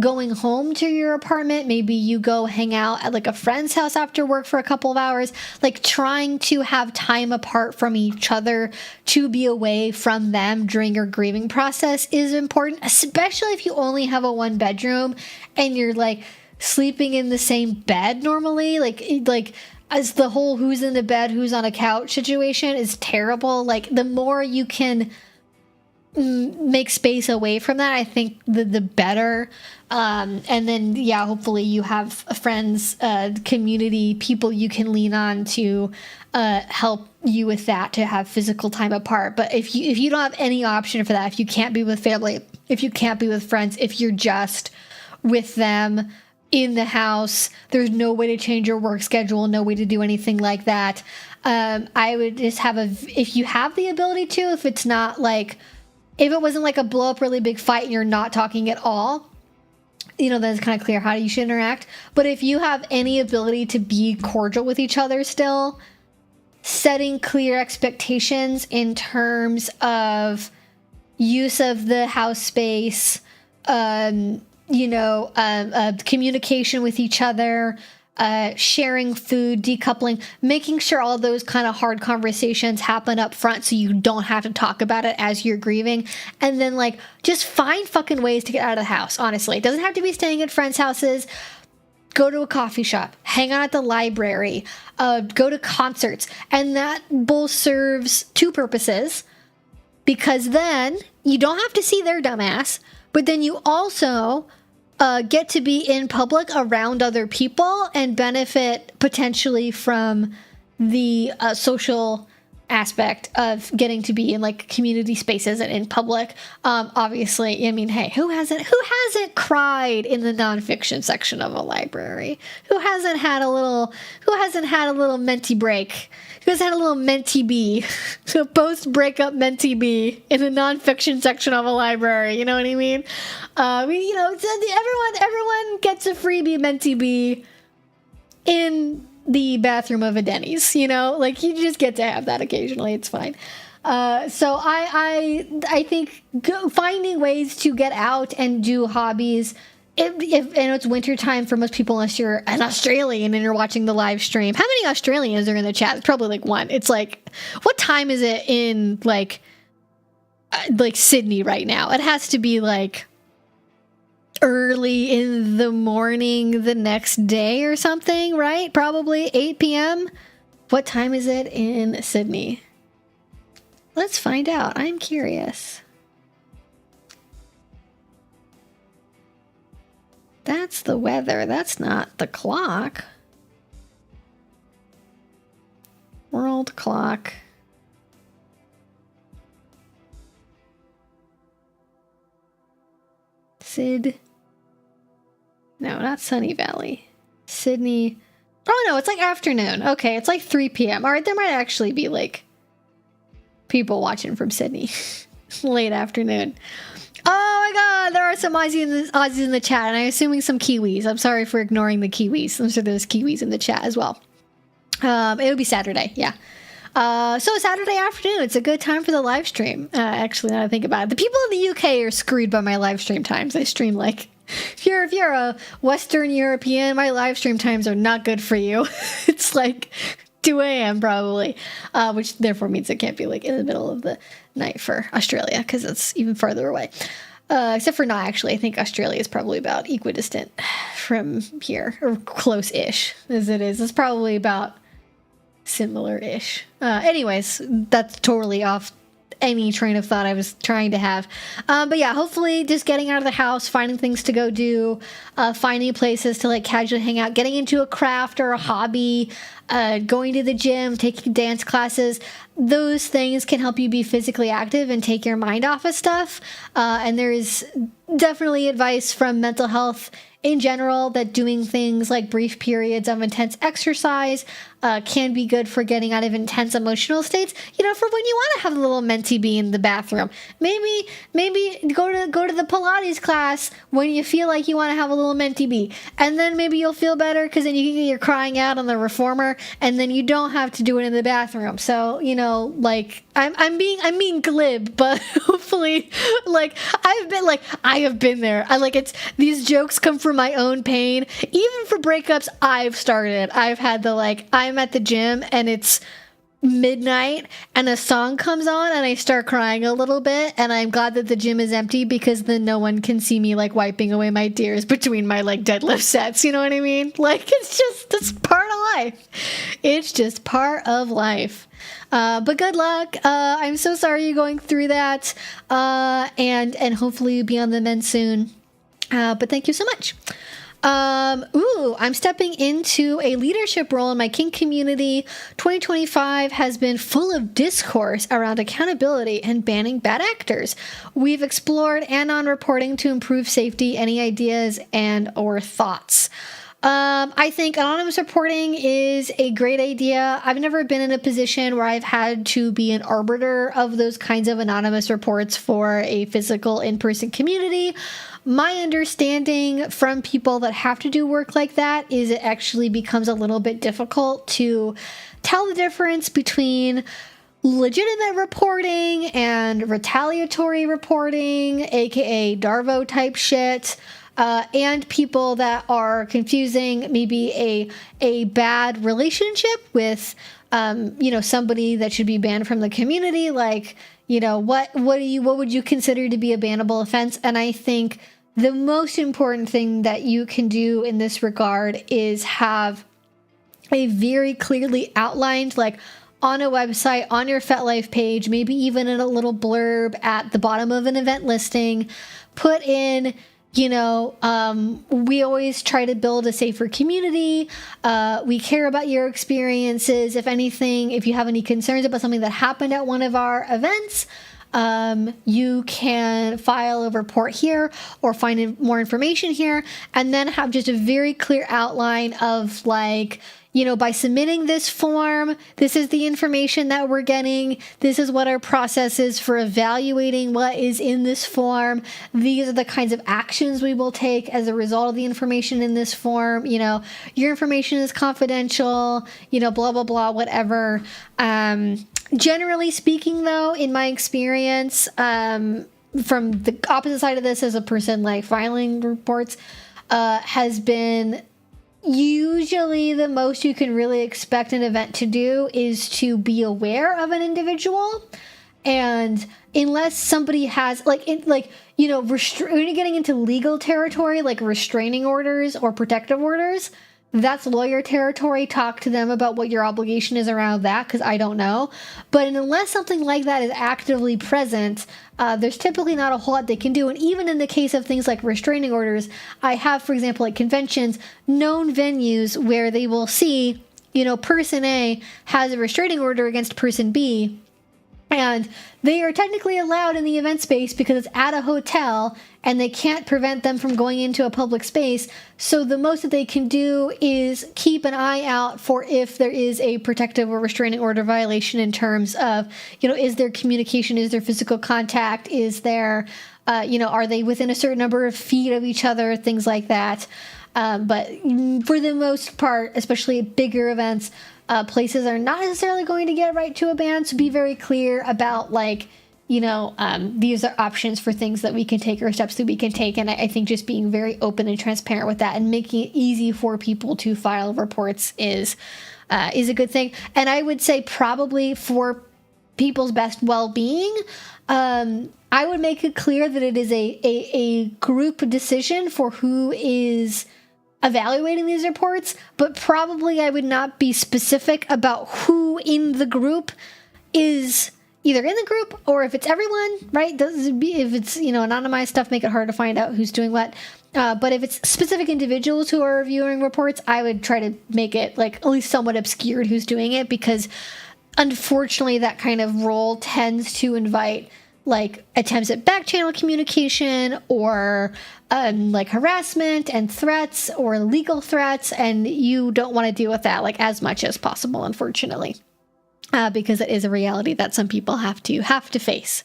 going home to your apartment, maybe you go hang out at a friend's house after work for a couple of hours, trying to have time apart from each other to be away from them during your grieving process is important, especially if you only have a 1-bedroom and you're sleeping in the same bed normally, as the whole who's in the bed, who's on a couch situation is terrible. The more you can make space away from that, I think the better. And then, yeah, hopefully you have friends, community, people you can lean on to help you with that, to have physical time apart. But if you don't have any option for that, if you can't be with family, if you can't be with friends, if you're just with them in the house, there's no way to change your work schedule, no way to do anything like that. I would just if you have the ability to, if it's not like, if it wasn't like a blow up really big fight and you're not talking at all, then it's kind of clear how you should interact. But if you have any ability to be cordial with each other still, setting clear expectations in terms of use of the house space, communication with each other, sharing food, decoupling, making sure all those kind of hard conversations happen up front so you don't have to talk about it as you're grieving. And then just find fucking ways to get out of the house, honestly. It doesn't have to be staying at friends' houses. Go to a coffee shop, hang out at the library, go to concerts. And that both serves two purposes, because then you don't have to see their dumbass, but then you also get to be in public around other people and benefit potentially from the social aspect of getting to be in community spaces and in public. Obviously, I mean, hey, who hasn't cried in the nonfiction section of a library? Who hasn't had a little mentee break? Who has had a little mentee bee, a post breakup mentee bee in the nonfiction section of a library? You know what I mean? Everyone gets a freebie mentee bee in the bathroom of a Denny's, you just get to have that occasionally. It's fine. So I think finding ways to get out and do hobbies. If it's winter time for most people, unless you're an Australian and you're watching the live stream. How many Australians are in the chat? It's probably one. It's what time is it in Sydney right now? It has to be early in the morning the next day or something, right? Probably 8 p.m. What time is it in Sydney? Let's find out. I'm curious. That's the weather. That's not the clock. World clock. No, not Sunny Valley. Sydney. Oh no, it's afternoon. Okay, it's 3 p.m. All right, there might actually be people watching from Sydney. Late afternoon. Oh my god, there are some Aussies in the chat, and I'm assuming some Kiwis. I'm sorry for ignoring the Kiwis. I'm sure there's Kiwis in the chat as well. It would be Saturday, yeah. So Saturday afternoon, it's a good time for the live stream. Actually, now that I think about it, the people in the UK are screwed by my live stream times. I stream if you're a Western European, my live stream times are not good for you. It's 2 a.m. probably, which therefore means it can't be in the middle of the night for Australia, because it's even farther away. Except for not actually. I think Australia is probably about equidistant from here, or close-ish as it is. It's probably about similar-ish. Anyways, that's totally off any train of thought I was trying to have. But yeah, hopefully just getting out of the house, finding things to go do, finding places to casually hang out, getting into a craft or a hobby, going to the gym, taking dance classes. Those things can help you be physically active and take your mind off of stuff. And there is definitely advice from mental health in general that doing things like brief periods of intense exercise can be good for getting out of intense emotional states. For when you want to have a little mentee bee in the bathroom. Maybe go to the Pilates class when you feel like you want to have a little mentee bee, and then maybe you'll feel better because then you can get your crying out on the reformer, and then you don't have to do it in the bathroom. So I'm being glib, but hopefully I have been there. These jokes come from my own pain. Even for breakups I've started, I've had I'm at the gym and it's midnight and a song comes on and I start crying a little bit, and I'm glad that the gym is empty because then no one can see me wiping away my tears between my deadlift sets. You know what I mean? It's part of life. It's just part of life. But good luck. I'm so sorry you're going through that. And hopefully you'll be on the mend soon. But thank you so much. I'm stepping into a leadership role in my kink community. 2025 has been full of discourse around accountability and banning bad actors. We've explored anon reporting to improve safety. Any ideas and or thoughts? I think anonymous reporting is a great idea. I've never been in a position where I've had to be an arbiter of those kinds of anonymous reports for a physical in-person community. My understanding from people that have to do work like that is it actually becomes a little bit difficult to tell the difference between legitimate reporting and retaliatory reporting, aka Darvo type shit. And people that are confusing maybe a bad relationship with, somebody that should be banned from the community. Like, what would you consider to be a bannable offense? And I think the most important thing that you can do in this regard is have a very clearly outlined, like on a website, on your FetLife page, maybe even in a little blurb at the bottom of an event listing, put in, we always try to build a safer community. We care about your experiences. If anything, if you have any concerns about something that happened at one of our events, you can file a report here or find more information here, and then have just a very clear outline of by submitting this form, this is the information that we're getting. This is what our process is for evaluating what is in this form. These are the kinds of actions we will take as a result of the information in this form. Your information is confidential, blah, blah, blah, whatever. Generally speaking, though, in my experience, from the opposite side of this as a person filing reports, has been usually the most you can really expect an event to do is to be aware of an individual. And unless somebody has when you're getting into legal territory, like restraining orders or protective orders, that's lawyer territory. Talk to them about what your obligation is around that, because I don't know. But unless something like that is actively present, there's typically not a whole lot they can do. And even in the case of things like restraining orders, I have, for example, at conventions, known venues where they will see, person A has a restraining order against person B, and they are technically allowed in the event space because it's at a hotel and they can't prevent them from going into a public space. So the most that they can do is keep an eye out for if there is a protective or restraining order violation in terms of, is there communication? Is there physical contact? Is there, are they within a certain number of feet of each other? Things like that. But for the most part, especially at bigger events, places are not necessarily going to get right to a ban. So be very clear about these are options for things that we can take or steps that we can take. And I think just being very open and transparent with that and making it easy for people to file reports is a good thing. And I would say probably for people's best well-being, I would make it clear that it is a group decision for who is evaluating these reports, but probably I would not be specific about who in the group is either in the group or if it's everyone, right? If it's, anonymized stuff, make it hard to find out who's doing what. But if it's specific individuals who are reviewing reports, I would try to make it at least somewhat obscured who's doing it, because unfortunately that kind of role tends to invite attempts at back channel communication or harassment and threats or legal threats, and you don't want to deal with that as much as possible, unfortunately, because it is a reality that some people have to face.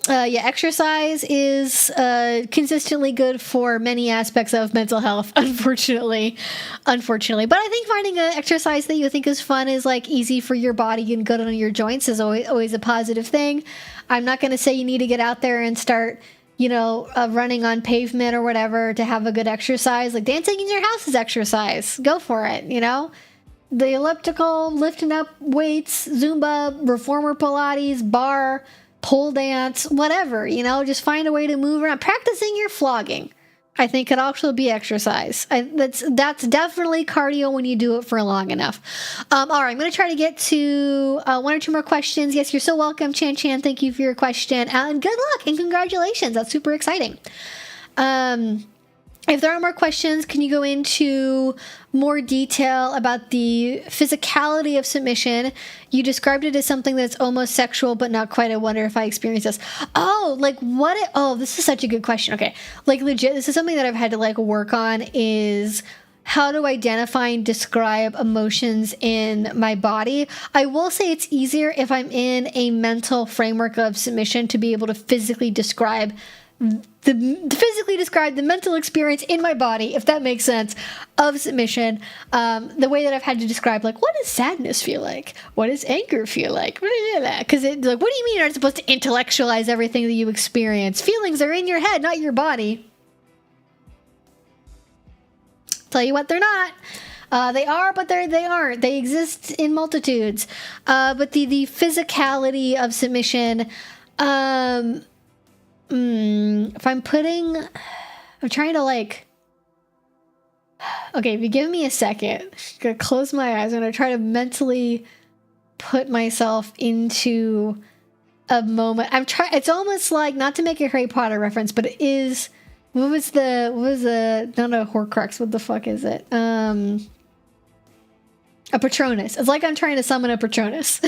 Exercise is consistently good for many aspects of mental health, unfortunately. But I think finding an exercise that you think is fun, is easy for your body and good on your joints, is always a positive thing. I'm not going to say you need to get out there and start, running on pavement or whatever to have a good exercise. Dancing in your house is exercise. Go for it, The elliptical, lifting up weights, Zumba, reformer Pilates, bar, pole dance, whatever, just find a way to move around. Practicing your flogging. I think could also be exercise. That's definitely cardio when you do it for long enough. All right, I'm going to try to get to one or two more questions. Yes, you're so welcome, Chan Chan. Thank you for your question. And good luck and congratulations. That's super exciting. If there are more questions, can you go into more detail about the physicality of submission? You described it as something that's almost sexual, but not quite. I wonder if I experienced this. Oh, like what? This is such a good question. Okay. Like legit, this is something that I've had to like work on is how to identify and describe emotions in my body. I will say it's easier if I'm in a mental framework of submission to be able to physically describe the mental experience in my body, if that makes sense, of submission. The way that I've had to describe, like, what does sadness feel like? What does anger feel like? Because it's like, what do you mean you're not supposed to intellectualize everything that you experience? Feelings are in your head, not your body. Tell you what, they're not. They are, but they aren't. They exist in multitudes. But the physicality of submission, if I'm trying to like, okay, if you give me a second, I'm gonna close my eyes. I'm gonna try to mentally put myself into a moment. It's almost like, not to make a Harry Potter reference, but it is, what was the, not a Horcrux, what the fuck is it? A Patronus. It's like I'm trying to summon a Patronus.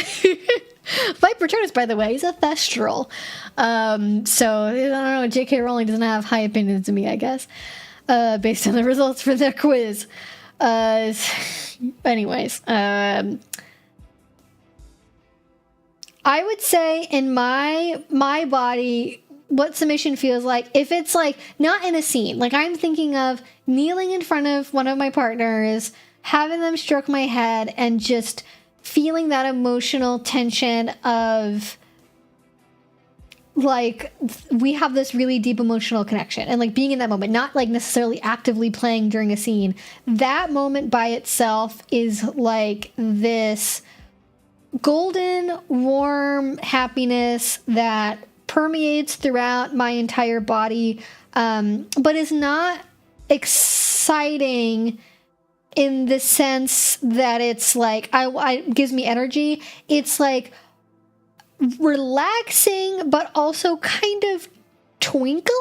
My Patronus, by the way, is a Thestral. So, I don't know, J.K. Rowling doesn't have high opinions of me, I guess, based on the results for their quiz. Anyways, I would say in my body, what submission feels like, if it's like, not in a scene, like I'm thinking of kneeling in front of one of my partners, having them stroke my head, and just feeling that emotional tension of like, we have this really deep emotional connection, and like being in that moment, not like necessarily actively playing during a scene. That moment by itself is like this golden, warm happiness that permeates throughout my entire body, but is not exciting in the sense that it's like, gives me energy. It's like relaxing, but also kind of twinkly.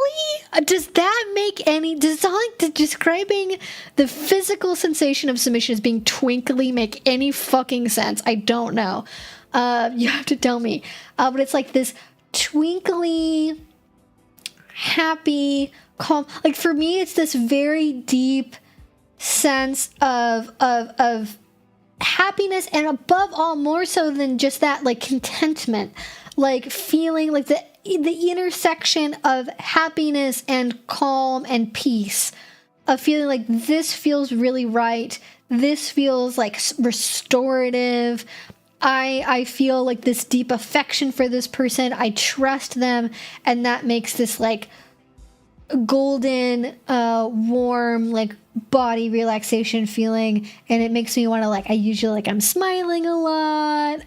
Does that make any, describing the physical sensation of submission as being twinkly make any fucking sense? I don't know. You have to tell me. But it's like this twinkly, happy, calm. Like for me, it's this very deep sense of happiness, and above all, more so than just that, like contentment, like feeling like the intersection of happiness and calm and peace, of feeling like this feels really right, this feels like restorative. I feel like this deep affection for this person, I trust them, and that makes this like golden, warm, like body relaxation feeling, and it makes me want to like, I usually like, I'm smiling a lot.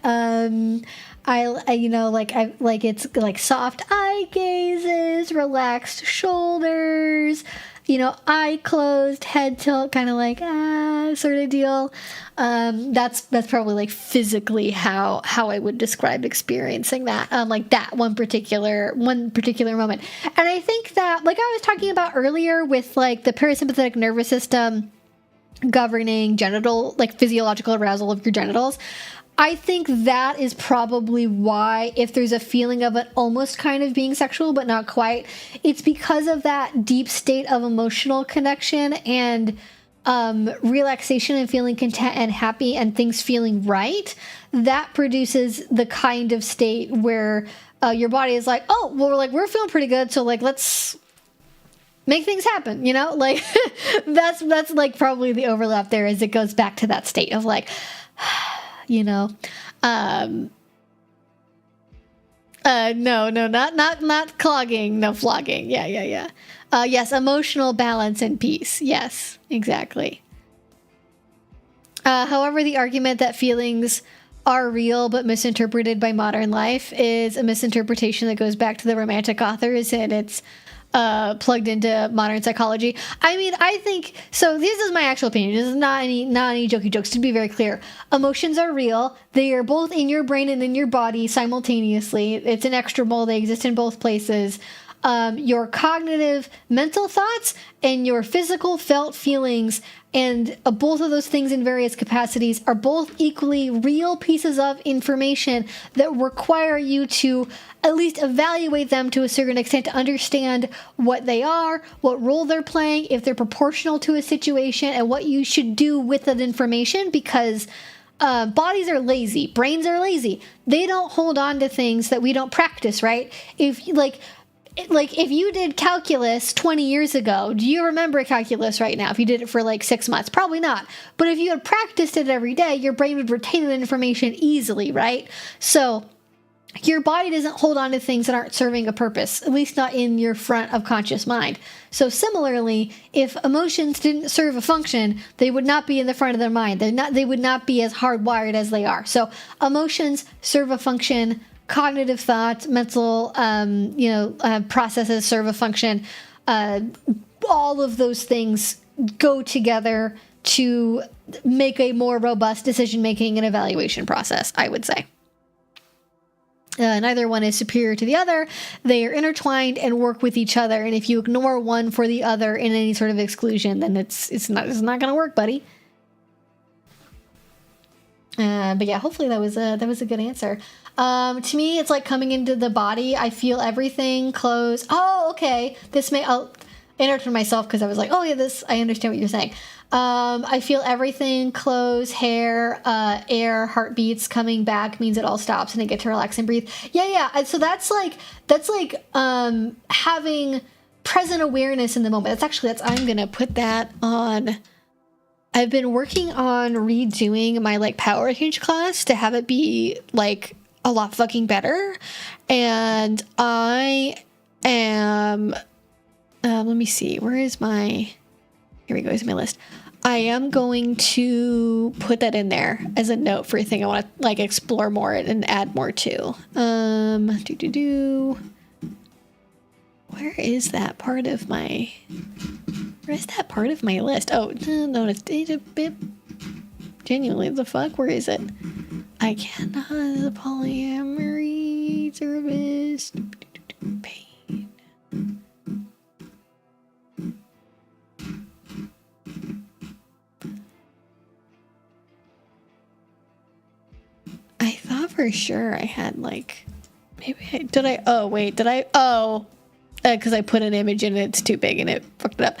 I you know, like I like, it's like soft eye gazes, relaxed shoulders, you know, eye closed, head tilt, kind of like sort of deal. That's probably like physically how I would describe experiencing that, like that one particular moment. And I think that, like I was talking about earlier with like the parasympathetic nervous system governing genital, like physiological arousal of your genitals, I think that is probably why, if there's a feeling of it almost kind of being sexual but not quite, it's because of that deep state of emotional connection and relaxation and feeling content and happy and things feeling right. That produces the kind of state where your body is like, oh, well, we're feeling pretty good, so like let's make things happen, you know? Like that's like probably the overlap there, as it goes back to that state of like, you know, no, not clogging, no flogging. Yeah. Yes, emotional balance and peace. Yes, exactly. However, the argument that feelings are real but misinterpreted by modern life is a misinterpretation that goes back to the Romantic authors, and it's plugged into modern psychology. I mean, I think so. This is my actual opinion. This is not any jokey jokes. To be very clear, emotions are real. They are both in your brain and in your body simultaneously. It's inextricable. They exist in both places. Your cognitive mental thoughts and your physical felt feelings, and both of those things in various capacities are both equally real pieces of information that require you to at least evaluate them to a certain extent to understand what they are, what role they're playing, if they're proportional to a situation, and what you should do with that information, because bodies are lazy, brains are lazy. They don't hold on to things that we don't practice, right? If you did calculus 20 years ago, do you remember calculus right now? If you did it for like 6 months, probably not. But if you had practiced it every day, your brain would retain that information easily, right? So your body doesn't hold on to things that aren't serving a purpose, at least not in your front of conscious mind. So similarly, if emotions didn't serve a function, they would not be in the front of their mind. They would not be as hardwired as they are. So emotions serve a function. Cognitive thoughts, mental, processes serve a function. All of those things go together to make a more robust decision-making and evaluation process, I would say. Neither one is superior to the other. They are intertwined and work with each other. And if you ignore one for the other in any sort of exclusion, then it's not going to work, buddy. But yeah, hopefully that was a good answer. To me, it's like coming into the body. I feel everything close. Oh, okay. I'll interrupt myself because I was like, oh yeah, I understand what you're saying. I feel everything close, hair, air, heartbeats coming back means it all stops and I get to relax and breathe. Yeah. So that's like having present awareness in the moment. I'm going to put that on. I've been working on redoing my like power hinge class to have it be like a lot fucking better. And I am, let me see, here we go, here's my list. I am going to put that in there as a note for a thing I want to like explore more and add more to. Where is that part of my list? Oh, no, it's data bit. Genuinely, the fuck? Where is it? I cannot, the polyamory service. Pain. I thought for sure I had like, because I put an image in it, it's too big and it fucked it up.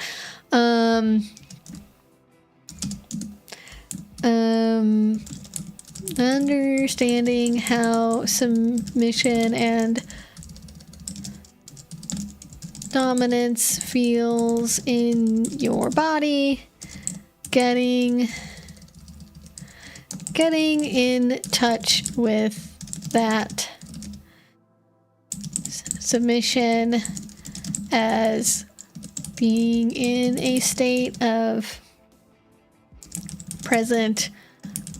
Understanding how submission and dominance feels in your body, getting in touch with that submission as being in a state of present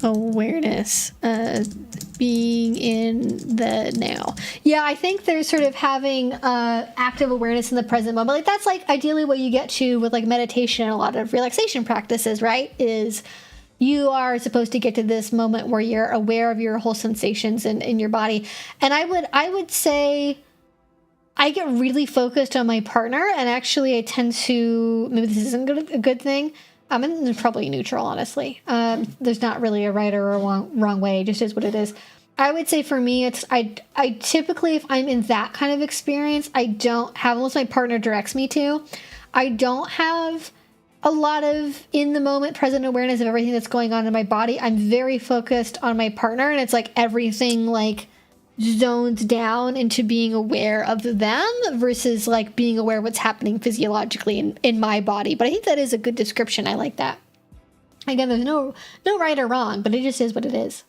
awareness, being in the now. Yeah, I think there's sort of having active awareness in the present moment. Like that's like ideally what you get to with like meditation and a lot of relaxation practices, right? Is you are supposed to get to this moment where you're aware of your whole sensations in your body. And I would say I get really focused on my partner, and actually I tend to, maybe this isn't a good thing. It's probably neutral, honestly. There's not really a right or a wrong way. It just is what it is. I would say for me, I typically, if I'm in that kind of experience, I don't have, unless my partner directs me to, I don't have a lot of in the moment present awareness of everything that's going on in my body. I'm very focused on my partner, and it's like everything like zoned down into being aware of them versus like being aware of what's happening physiologically in my body. But I think that is a good description. I like that. Again, there's no right or wrong, but it just is what it is.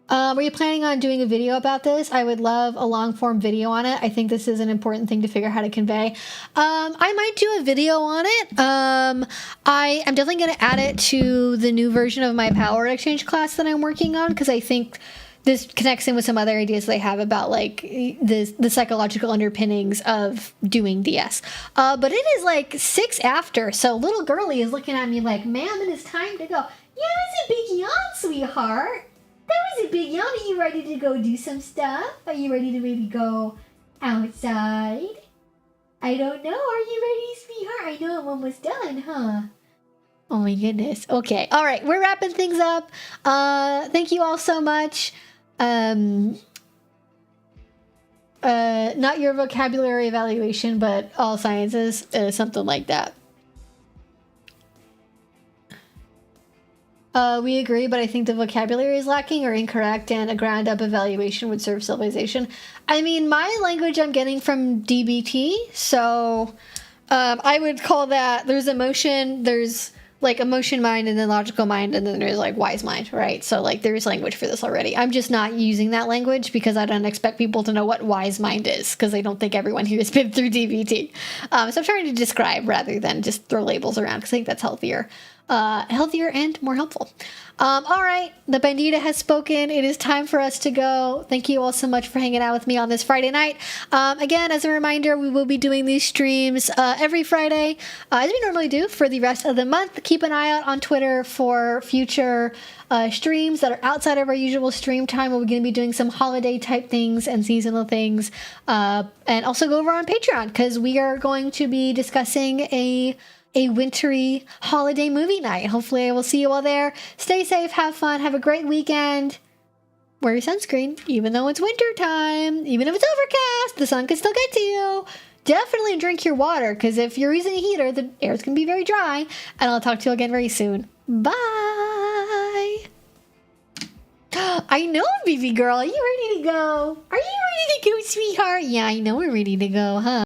Were you planning on doing a video about this? I would love a long form video on it. I think this is an important thing to figure out how to convey. I might do a video on it. I am definitely going to add it to the new version of my power exchange class that I'm working on, because I think this connects in with some other ideas they have about like the psychological underpinnings of doing DS. But it is like 6 after, so little girly is looking at me like, ma'am, it is time to go. Yeah, it was a big yawn, sweetheart. That was a big yawn. Are you ready to go do some stuff? Are you ready to maybe go outside? I don't know. Are you ready, sweetheart? I know I'm almost done, huh? Oh my goodness. Okay. All right. We're wrapping things up. Thank you all so much. Not your vocabulary evaluation, but all sciences, something like that. We agree, but I think the vocabulary is lacking or incorrect, and a ground-up evaluation would serve civilization. I mean, my language I'm getting from DBT, so I would call that, there's emotion, there's like emotion mind, and then logical mind, and then there's like wise mind, right? So like there's language for this already. I'm just not using that language because I don't expect people to know what wise mind is, because I don't think everyone here has been through DBT. So I'm trying to describe rather than just throw labels around, because I think that's healthier. Healthier and more helpful. All right, the bandita has spoken. It is time for us to go. Thank you all so much for hanging out with me on this Friday night. Again, as a reminder, we will be doing these streams every Friday, as we normally do for the rest of the month. Keep an eye out on Twitter for future streams that are outside of our usual stream time. We're going to be doing some holiday type things and seasonal things. And also go over on Patreon, because we are going to be discussing a wintry holiday movie night. Hopefully I will see you all there. Stay safe, have fun, have a great weekend. Wear your sunscreen, even though it's winter time. Even if it's overcast, the sun can still get to you. Definitely drink your water, because if you're using a heater, the air's going to be very dry. And I'll talk to you again very soon. Bye! I know, baby girl. Are you ready to go? Are you ready to go, sweetheart? Yeah, I know we're ready to go, huh?